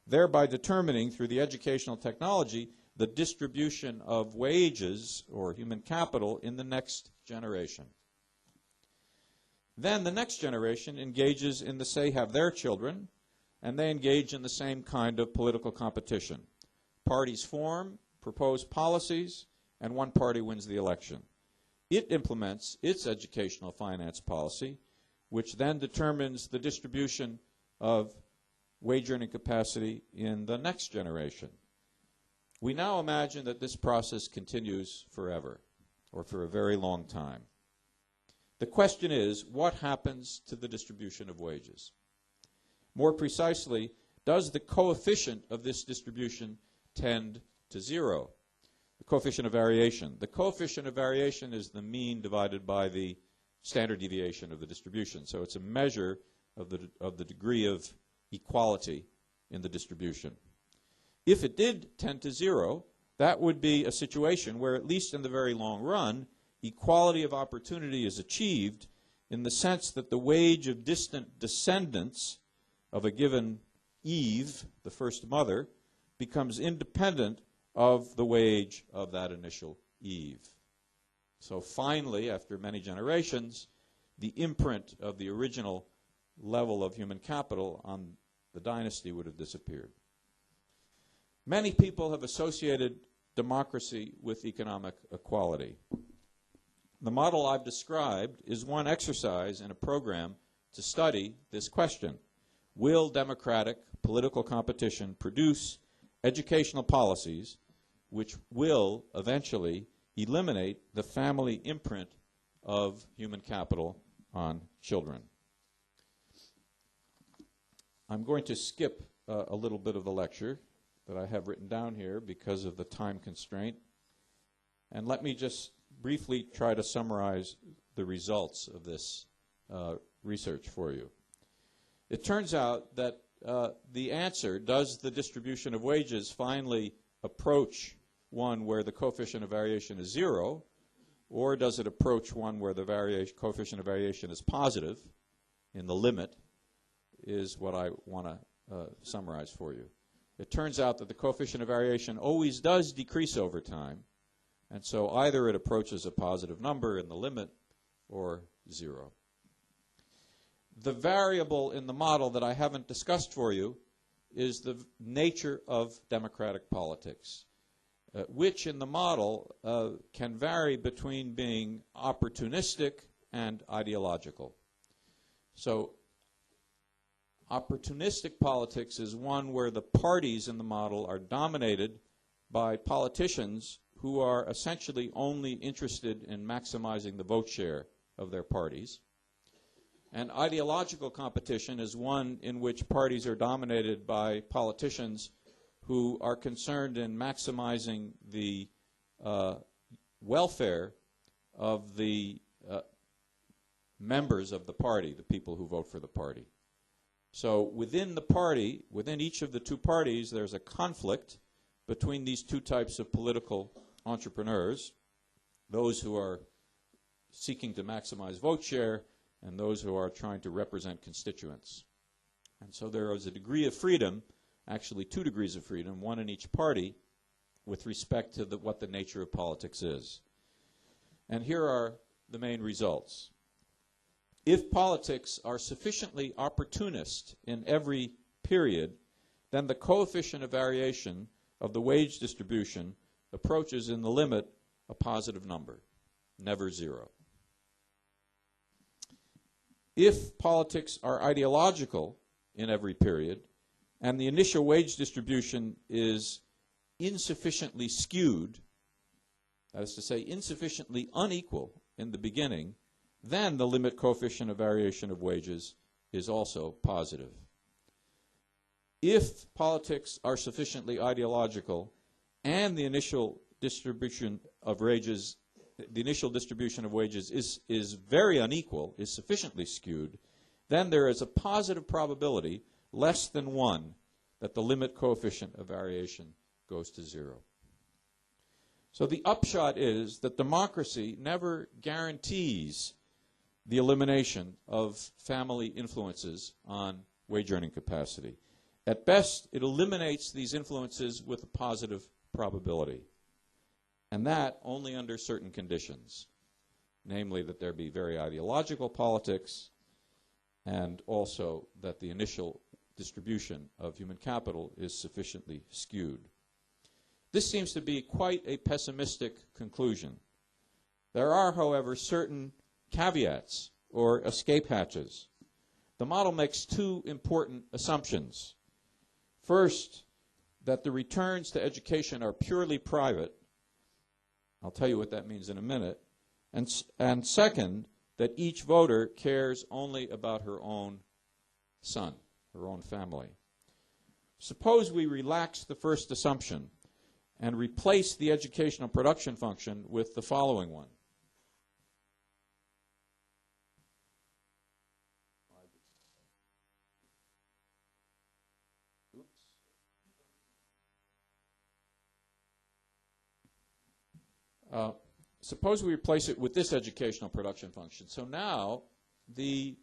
thereby determining through the educational technology the distribution of wages or human capital in the next generation. Then the next generation engages in have their children, and they engage in the same kind of political competition. Parties form, propose policies, and one party wins the election. It implements its educational finance policy, which then determines the distribution of wage earning capacity in the next generation. We now imagine that this process continues forever, or for a very long time. The question is, what happens to the distribution of wages? More precisely, does the coefficient of this distribution tend to zero? The coefficient of variation. The coefficient of variation is the mean divided by the standard deviation of the distribution. So it's a measure of the degree of equality in the distribution. If it did tend to zero, that would be a situation where, at least in the very long run, equality of opportunity is achieved in the sense that the wage of distant descendants of a given Eve, the first mother, becomes independent of the wage of that initial Eve. So finally, after many generations, the imprint of the original level of human capital on the dynasty would have disappeared. Many people have associated democracy with economic equality. The model I've described is one exercise in a program to study this question. Will democratic political competition produce educational policies which will eventually eliminate the family imprint of human capital on children? I'm going to skip a little bit of the lecture that I have written down here because of the time constraint. And let me just briefly try to summarize the results of this research for you. It turns out that the answer, does the distribution of wages finally approach one where the coefficient of variation is zero, or does it approach one where the coefficient of variation is positive in the limit, is what I want to summarize for you. It turns out that the coefficient of variation always does decrease over time, and so either it approaches a positive number in the limit or zero. The variable in the model that I haven't discussed for you is the nature of democratic politics, which in the model can vary between being opportunistic and ideological. So opportunistic politics is one where the parties in the model are dominated by politicians who are essentially only interested in maximizing the vote share of their parties. And ideological competition is one in which parties are dominated by politicians who are concerned in maximizing the welfare of the members of the party, the people who vote for the party. So within the party, within each of the two parties, there's a conflict between these two types of political entrepreneurs, those who are seeking to maximize vote share and those who are trying to represent constituents. And so there is a degree of freedom, actually 2 degrees of freedom, one in each party, with respect to what the nature of politics is. And here are the main results. If politics are sufficiently opportunist in every period, then the coefficient of variation of the wage distribution approaches in the limit a positive number, never zero. If politics are ideological in every period, and the initial wage distribution is insufficiently skewed, that is to say, insufficiently unequal in the beginning, then the limit coefficient of variation of wages is also positive. If politics are sufficiently ideological and the initial distribution of wages is very unequal, is sufficiently skewed, then there is a positive probability, less than 1, that the limit coefficient of variation goes to 0. So the upshot is that democracy never guarantees the elimination of family influences on wage earning capacity. At best, it eliminates these influences with a positive probability. And that only under certain conditions, namely that there be very ideological politics and also that the initial distribution of human capital is sufficiently skewed. This seems to be quite a pessimistic conclusion. There are, however, certain caveats or escape hatches. The model makes two important assumptions. First, that the returns to education are purely private. I'll tell you what that means in a minute. And second, that each voter cares only about her own son, her own family. Suppose we relax the first assumption and replace the educational production function with the following one. Suppose we replace it with this educational production function. So now the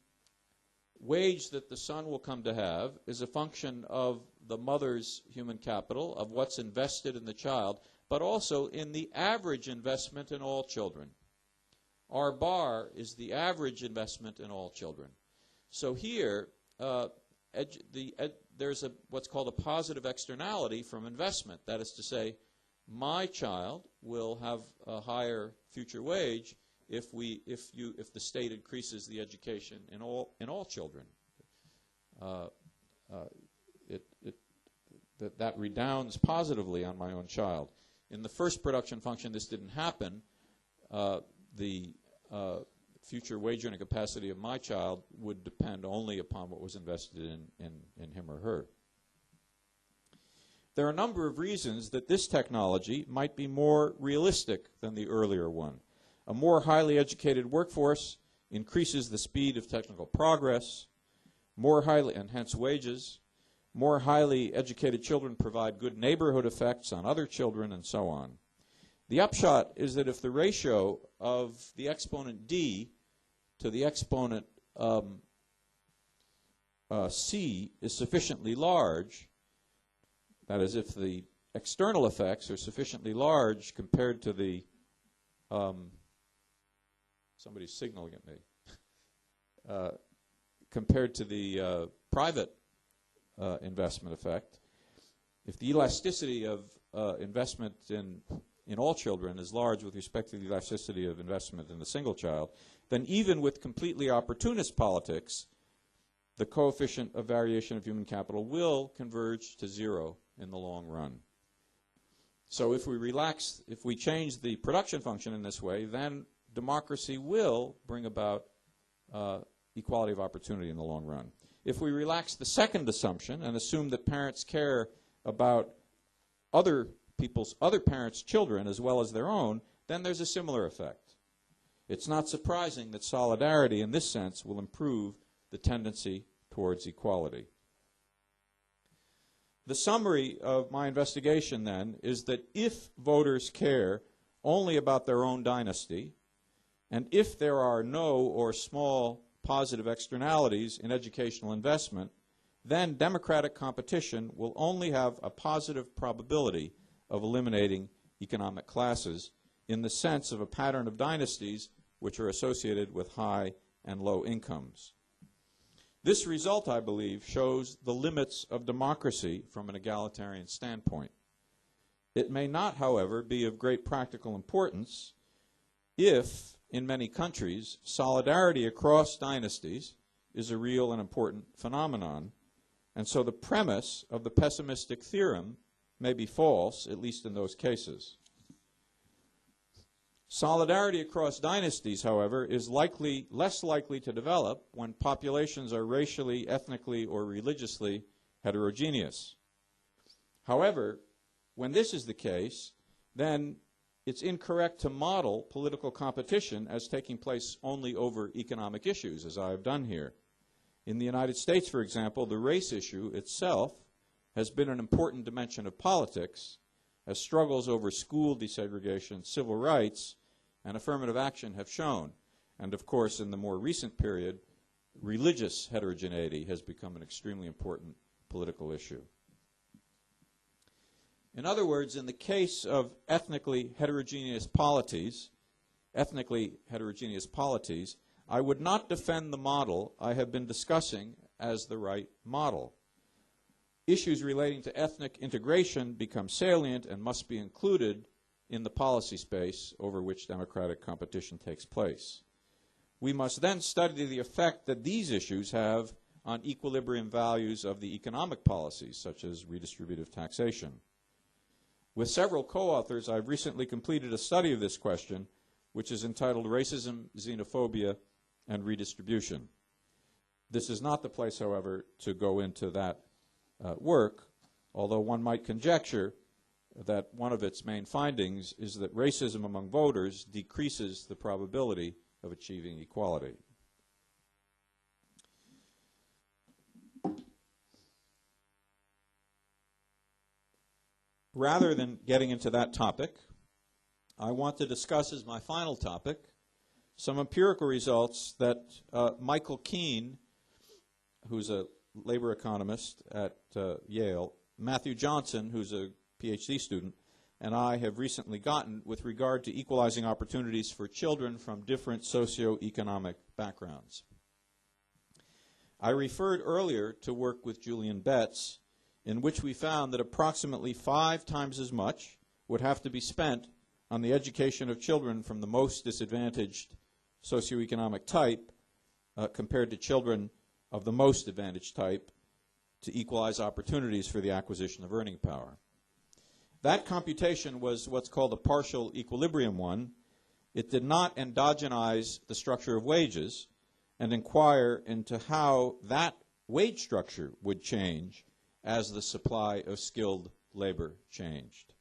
wage that the son will come to have is a function of the mother's human capital, of what's invested in the child, but also in the average investment in all children. R bar is the average investment in all children. So here, there's what's called a positive externality from investment. That is to say, my child will have a higher future wage if the state increases the education in all children. That redounds positively on my own child. In the first production function, this didn't happen. The future wage earning capacity of my child would depend only upon what was invested in him or her. There are a number of reasons that this technology might be more realistic than the earlier one. A more highly educated workforce increases the speed of technical progress, and hence wages. More highly educated children provide good neighborhood effects on other children, and so on. The upshot is that if the ratio of the exponent d to the exponent c is sufficiently large, that is, if the external effects are sufficiently large compared to the somebody's signaling at me, compared to the private investment effect, if the elasticity of investment in all children is large with respect to the elasticity of investment in the single child, then even with completely opportunist politics, the coefficient of variation of human capital will converge to zero in the long run. So if we change the production function in this way, then democracy will bring about equality of opportunity in the long run. If we relax the second assumption and assume that parents care about other parents' children as well as their own, then there's a similar effect. It's not surprising that solidarity in this sense will improve the tendency towards equality. The summary of my investigation, then, is that if voters care only about their own dynasty, and if there are no or small positive externalities in educational investment, then democratic competition will only have a positive probability of eliminating economic classes in the sense of a pattern of dynasties which are associated with high and low incomes. This result, I believe, shows the limits of democracy from an egalitarian standpoint. It may not, however, be of great practical importance if, in many countries, solidarity across dynasties is a real and important phenomenon, and so the premise of the pessimistic theorem may be false, at least in those cases. Solidarity across dynasties, however, is less likely to develop when populations are racially, ethnically, or religiously heterogeneous. However, when this is the case, then it's incorrect to model political competition as taking place only over economic issues, as I have done here. In the United States, for example, the race issue itself has been an important dimension of politics, as struggles over school desegregation, civil rights, and affirmative action have shown. And of course, in the more recent period, religious heterogeneity has become an extremely important political issue. In other words, in the case of ethnically heterogeneous polities, I would not defend the model I have been discussing as the right model. Issues relating to ethnic integration become salient and must be included in the policy space over which democratic competition takes place. We must then study the effect that these issues have on equilibrium values of the economic policies, such as redistributive taxation. With several co-authors, I've recently completed a study of this question, which is entitled Racism, Xenophobia, and Redistribution. This is not the place, however, to go into that work, although one might conjecture that one of its main findings is that racism among voters decreases the probability of achieving equality. Rather than getting into that topic, I want to discuss as my final topic some empirical results that Michael Keene, who's a labor economist at Yale, Matthew Johnson, who's a PhD student, and I have recently gotten with regard to equalizing opportunities for children from different socioeconomic backgrounds. I referred earlier to work with Julian Betts, in which we found that approximately 5 times as much would have to be spent on the education of children from the most disadvantaged socioeconomic type compared to children of the most advantaged type to equalize opportunities for the acquisition of earning power. That computation was what's called a partial equilibrium one. It did not endogenize the structure of wages and inquire into how that wage structure would change as the supply of skilled labor changed.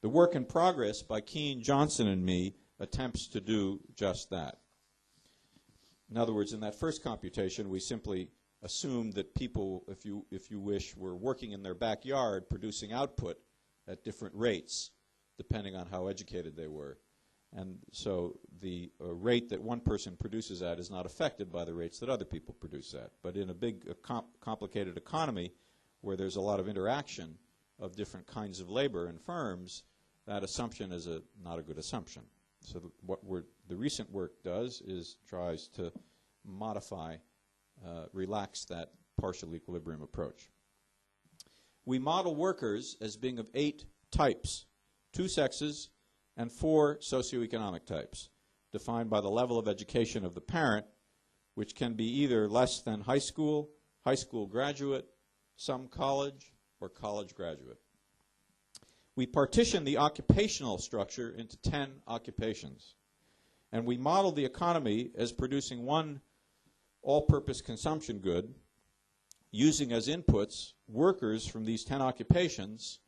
The work in progress by Keene, Johnson, and me attempts to do just that. In other words, in that first computation, we simply assumed that people, if you wish, were working in their backyard producing output at different rates, depending on how educated they were. And so the rate that one person produces at is not affected by the rates that other people produce at. But in a big, complicated economy where there's a lot of interaction of different kinds of labor in firms, that assumption is not a good assumption. So what the recent work does is tries to modify, relax that partial equilibrium approach. We model workers as being of 8 types, 2 sexes, and 4 socioeconomic types, defined by the level of education of the parent, which can be either less than high school graduate, some college, or college graduate. We partition the occupational structure into 10 occupations, and we model the economy as producing one all-purpose consumption good, using as inputs workers from these 10 occupations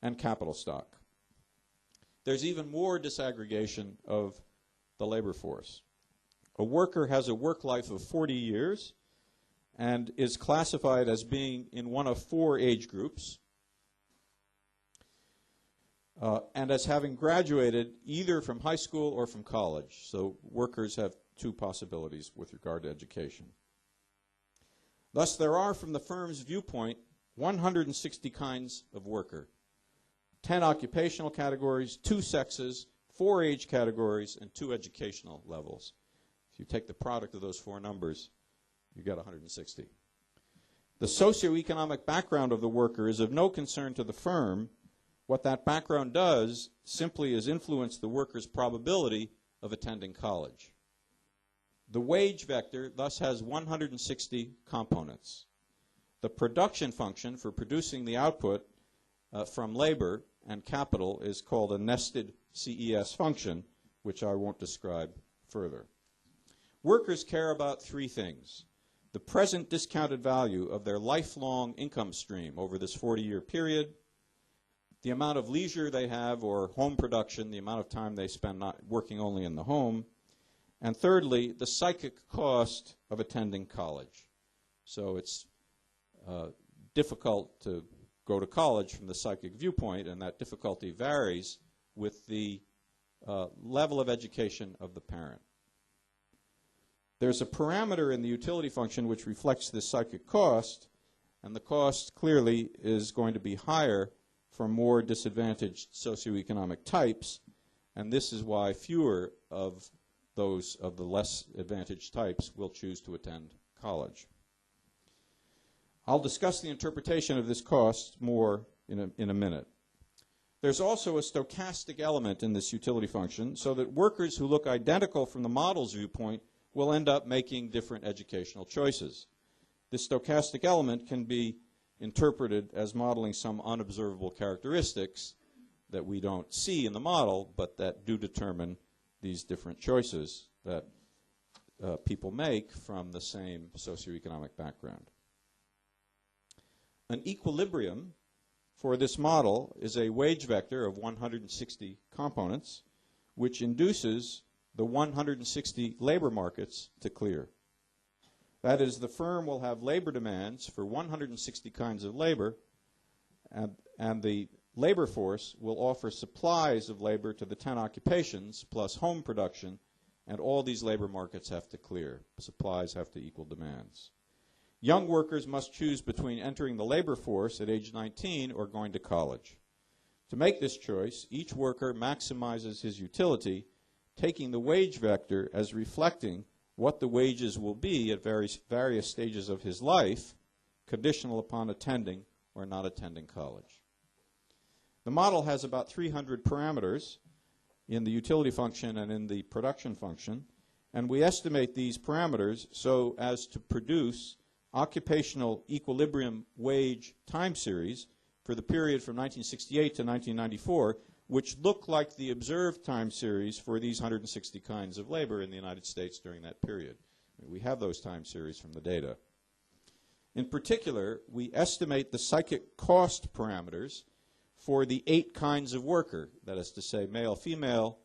and capital stock. There's even more disaggregation of the labor force. A worker has a work life of 40 years and is classified as being in one of 4 age groups, and as having graduated either from high school or from college. So workers have 2 possibilities with regard to education. Thus, there are, from the firm's viewpoint, 160 kinds of worker, 10 occupational categories, 2 sexes, 4 age categories, and 2 educational levels. If you take the product of those 4 numbers, you get 160. The socioeconomic background of the worker is of no concern to the firm. What that background does simply is influence the worker's probability of attending college. The wage vector thus has 160 components. The production function for producing the output from labor and capital is called a nested CES function, which I won't describe further. Workers care about 3 things: the present discounted value of their lifelong income stream over this 40-year period, the amount of leisure they have or home production, the amount of time they spend not working only in the home, and thirdly, the psychic cost of attending college. So it's difficult to go to college from the psychic viewpoint, and that difficulty varies with the level of education of the parent. There's a parameter in the utility function which reflects this psychic cost, and the cost clearly is going to be higher from more disadvantaged socioeconomic types, and this is why fewer of those of the less advantaged types will choose to attend college. I'll discuss the interpretation of this cost more in a minute. There's also a stochastic element in this utility function, so that workers who look identical from the model's viewpoint will end up making different educational choices. This stochastic element can be interpreted as modeling some unobservable characteristics that we don't see in the model, but that do determine these different choices that people make from the same socioeconomic background. An equilibrium for this model is a wage vector of 160 components, which induces the 160 labor markets to clear. That is, the firm will have labor demands for 160 kinds of labor, and the labor force will offer supplies of labor to the 10 occupations plus home production, and all these labor markets have to clear. Supplies have to equal demands. Young workers must choose between entering the labor force at age 19 or going to college. To make this choice, each worker maximizes his utility, taking the wage vector as reflecting what the wages will be at various stages of his life, conditional upon attending or not attending college. The model has about 300 parameters in the utility function and in the production function, and we estimate these parameters so as to produce occupational equilibrium wage time series for the period from 1968 to 1994, which look like the observed time series for these 160 kinds of labor in the United States during that period. We have those time series from the data. In particular, we estimate the psychic cost parameters for the 8 kinds of worker, that is to say male, female,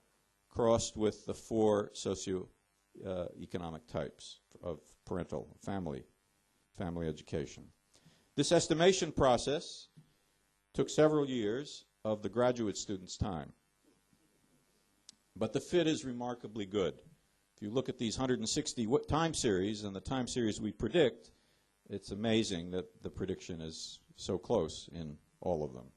crossed with the 4 socioeconomic types of parental family education. This estimation process took several years of the graduate student's time. But the fit is remarkably good. If you look at these 160 time series and the time series we predict, it's amazing that the prediction is so close in all of them.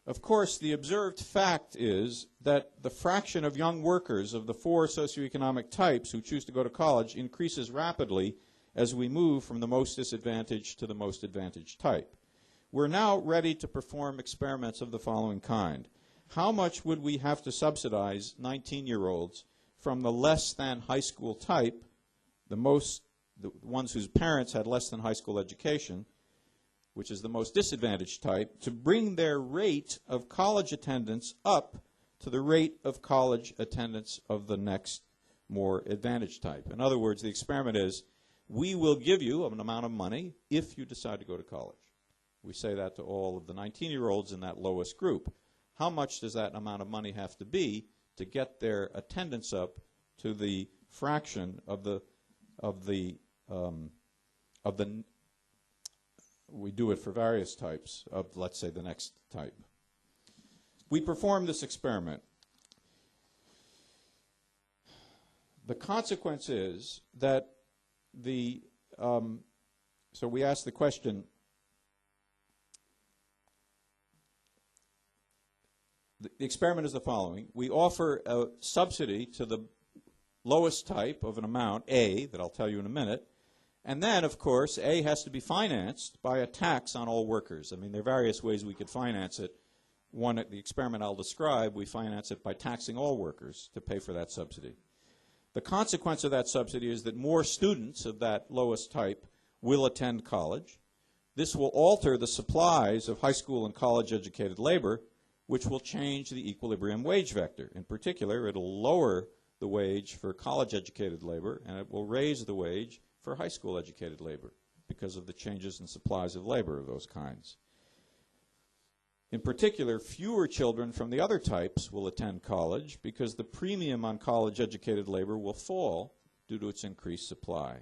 Of course, the observed fact is that the fraction of young workers of the 4 socioeconomic types who choose to go to college increases rapidly as we move from the most disadvantaged to the most advantaged type. We're now ready to perform experiments of the following kind. How much would we have to subsidize 19-year-olds from the less than high school type, the ones whose parents had less than high school education, which is the most disadvantaged type, to bring their rate of college attendance up to the rate of college attendance of the next more advantaged type? In other words, the experiment is, we will give you an amount of money if you decide to go to college. We say that to all of the 19-year-olds in that lowest group. How much does that amount of money have to be to get their attendance up to the fraction of the we do it for various types of, let's say, the next type. We perform this experiment. The consequence is that so we ask the question, the experiment is the following. We offer a subsidy to the lowest type of an amount, A, that I'll tell you in a minute, and then, of course, A has to be financed by a tax on all workers. I mean, there are various ways we could finance it. One, the experiment I'll describe, we finance it by taxing all workers to pay for that subsidy. The consequence of that subsidy is that more students of that lowest type will attend college. This will alter the supplies of high school and college-educated labor, which will change the equilibrium wage vector. In particular, it'll lower the wage for college-educated labor, and it will raise the wage for high school-educated labor because of the changes in supplies of labor of those kinds. In particular, fewer children from the other types will attend college because the premium on college-educated labor will fall due to its increased supply.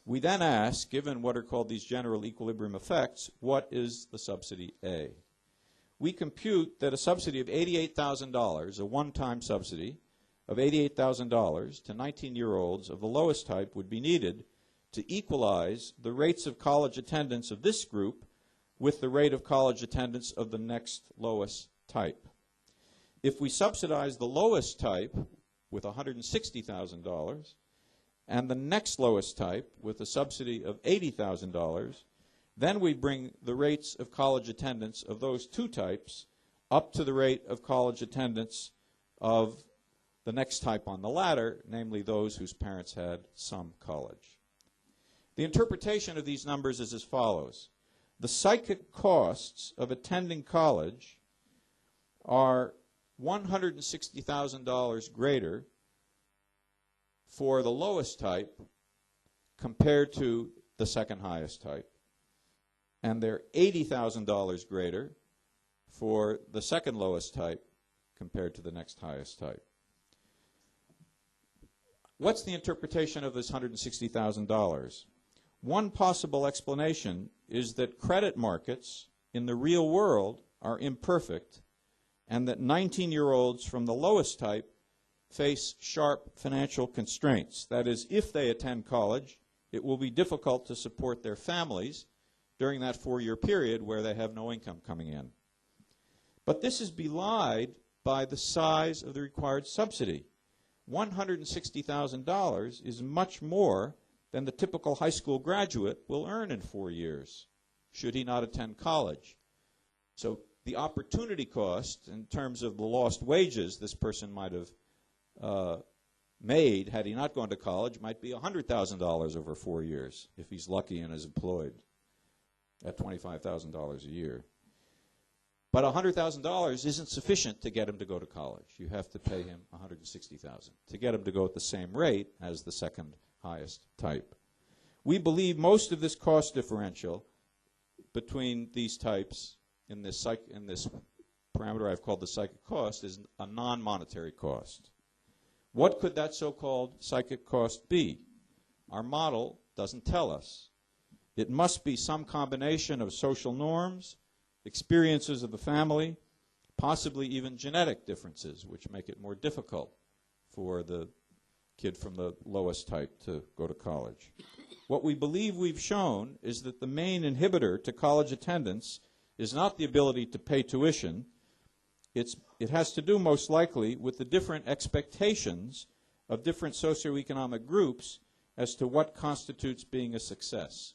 We then ask, given what are called these general equilibrium effects, what is the subsidy A? We compute that a subsidy of $88,000, a one-time subsidy of $88,000 to 19-year-olds of the lowest type would be needed to equalize the rates of college attendance of this group with the rate of college attendance of the next lowest type. If we subsidize the lowest type with $160,000 and the next lowest type with a subsidy of $80,000, then we bring the rates of college attendance of those two types up to the rate of college attendance of the next type on the ladder, namely those whose parents had some college. The interpretation of these numbers is as follows. The psychic costs of attending college are $160,000 greater for the lowest type compared to the second highest type. And they're $80,000 greater for the second lowest type compared to the next highest type. What's the interpretation of this $160,000? One possible explanation is that credit markets in the real world are imperfect and that 19-year-olds from the lowest type face sharp financial constraints. That is, if they attend college, it will be difficult to support their families during that 4-year period where they have no income coming in. But this is belied by the size of the required subsidy. $160,000 is much more than the typical high school graduate will earn in 4 years, should he not attend college. So the opportunity cost in terms of the lost wages this person might have made had he not gone to college might be $100,000 over 4 years if he's lucky and is employed at $25,000 a year. But $100,000 isn't sufficient to get him to go to college. You have to pay him $160,000 to get him to go at the same rate as the second highest type. We believe most of this cost differential between these types in this parameter I've called the psychic cost is a non-monetary cost. What could that so-called psychic cost be? Our model doesn't tell us. It must be some combination of social norms, experiences of the family, possibly even genetic differences, which make it more difficult for the kid from the lowest type to go to college. What we believe we've shown is that the main inhibitor to college attendance is not the ability to pay tuition. It has to do most likely with the different expectations of different socioeconomic groups as to what constitutes being a success.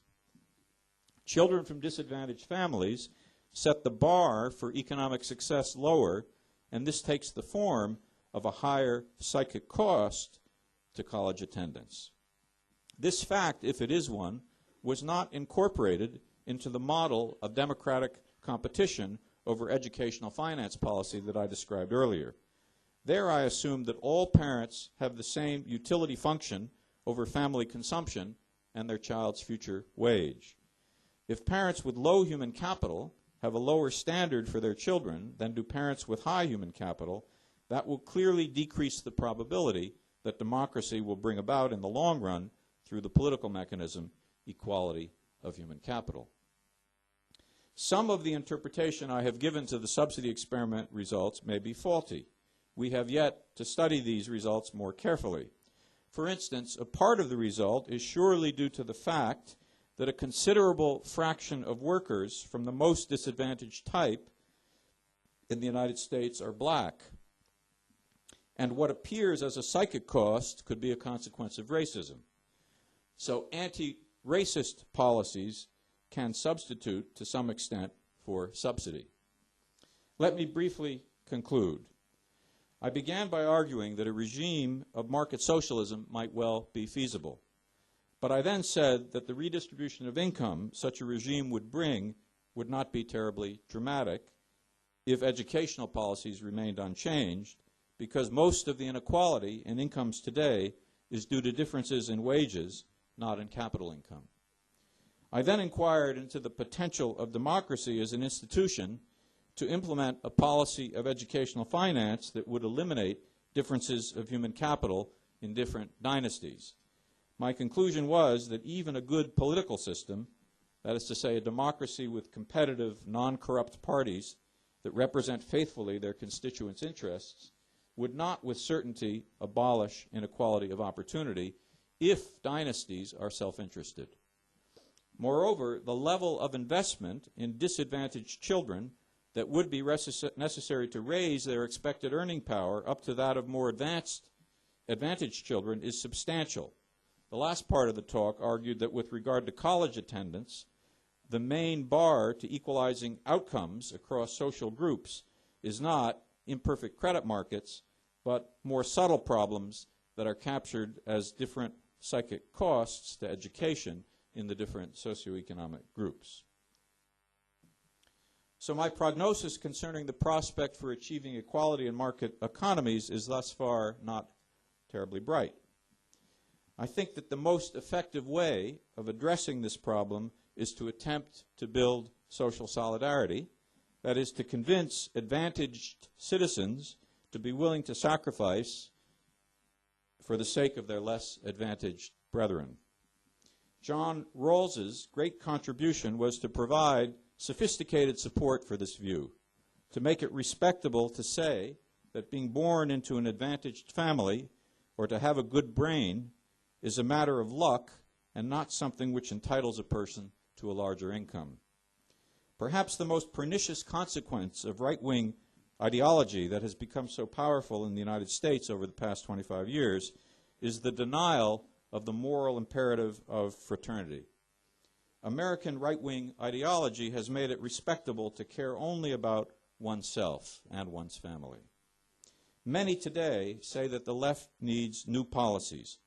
Children from disadvantaged families set the bar for economic success lower, and this takes the form of a higher psychic cost to college attendance. This fact, if it is one, was not incorporated into the model of democratic competition over educational finance policy that I described earlier. There I assumed that all parents have the same utility function over family consumption and their child's future wage. If parents with low human capital have a lower standard for their children than do parents with high human capital, that will clearly decrease the probability that democracy will bring about in the long run through the political mechanism equality of human capital. Some of the interpretation I have given to the subsidy experiment results may be faulty. We have yet to study these results more carefully. For instance, a part of the result is surely due to the fact that a considerable fraction of workers from the most disadvantaged type in the United States are black. And what appears as a psychic cost could be a consequence of racism. So anti-racist policies can substitute to some extent for subsidy. Let me briefly conclude. I began by arguing that a regime of market socialism might well be feasible. But I then said that the redistribution of income such a regime would bring would not be terribly dramatic if educational policies remained unchanged, because most of the inequality in incomes today is due to differences in wages, not in capital income. I then inquired into the potential of democracy as an institution to implement a policy of educational finance that would eliminate differences of human capital in different dynasties. My conclusion was that even a good political system, that is to say a democracy with competitive, non-corrupt parties that represent faithfully their constituents' interests, would not with certainty abolish inequality of opportunity if dynasties are self-interested. Moreover, the level of investment in disadvantaged children that would be necessary to raise their expected earning power up to that of more advantaged children is substantial. The last part of the talk argued that with regard to college attendance, the main bar to equalizing outcomes across social groups is not imperfect credit markets, but more subtle problems that are captured as different psychic costs to education in the different socioeconomic groups. So my prognosis concerning the prospect for achieving equality in market economies is thus far not terribly bright. I think that the most effective way of addressing this problem is to attempt to build social solidarity, that is, to convince advantaged citizens to be willing to sacrifice for the sake of their less advantaged brethren. John Rawls's great contribution was to provide sophisticated support for this view, to make it respectable to say that being born into an advantaged family or to have a good brain is a matter of luck and not something which entitles a person to a larger income. Perhaps the most pernicious consequence of right-wing ideology that has become so powerful in the United States over the past 25 years is the denial of the moral imperative of fraternity. American right-wing ideology has made it respectable to care only about oneself and one's family. Many today say that the left needs new policies,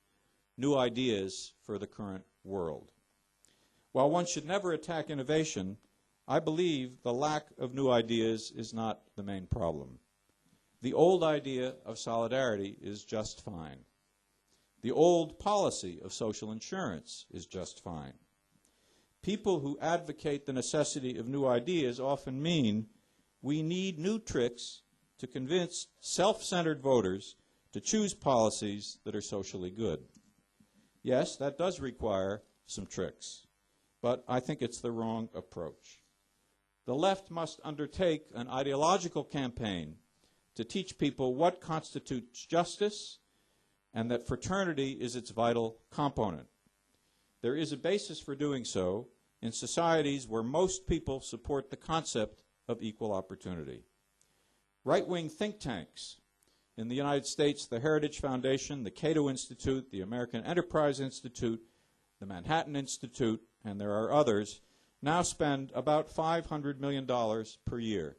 new ideas for the current world. While one should never attack innovation, I believe the lack of new ideas is not the main problem. The old idea of solidarity is just fine. The old policy of social insurance is just fine. People who advocate the necessity of new ideas often mean we need new tricks to convince self-centered voters to choose policies that are socially good. Yes, that does require some tricks, but I think it's the wrong approach. The left must undertake an ideological campaign to teach people what constitutes justice and that fraternity is its vital component. There is a basis for doing so in societies where most people support the concept of equal opportunity. Right-wing think tanks in the United States, the Heritage Foundation, the Cato Institute, the American Enterprise Institute, the Manhattan Institute, and there are others, now spend about $500 million per year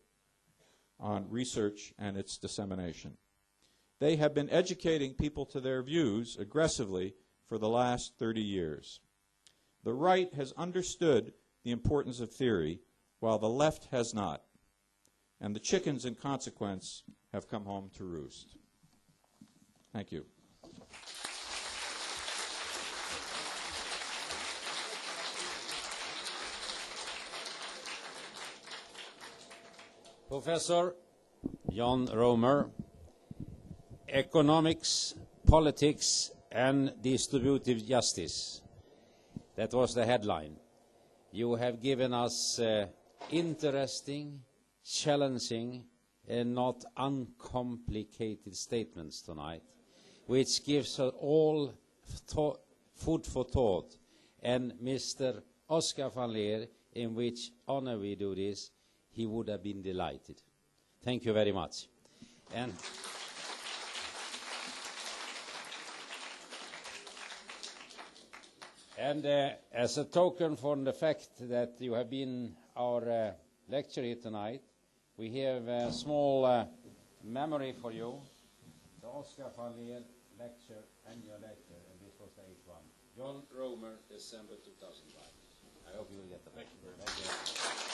on research and its dissemination. They have been educating people to their views aggressively for the last 30 years. The right has understood the importance of theory, while the left has not. And the chickens, in consequence, have come home to roost. Thank you. Professor John Roemer, Economics, Politics and Distributive Justice. That was the headline. You have given us interesting, challenging and not uncomplicated statements tonight, which gives us all food for thought. And Mr. Oscar van Leer, in which honor we do this, he would have been delighted. Thank you very much. And as a token for the fact that you have been our lecturer here tonight, we have a small memory for you. The Oscar van Leer lecture and your lecture, and this was the 8th one. John Roemer, December 2005. I hope you will get the lecture. Thank you.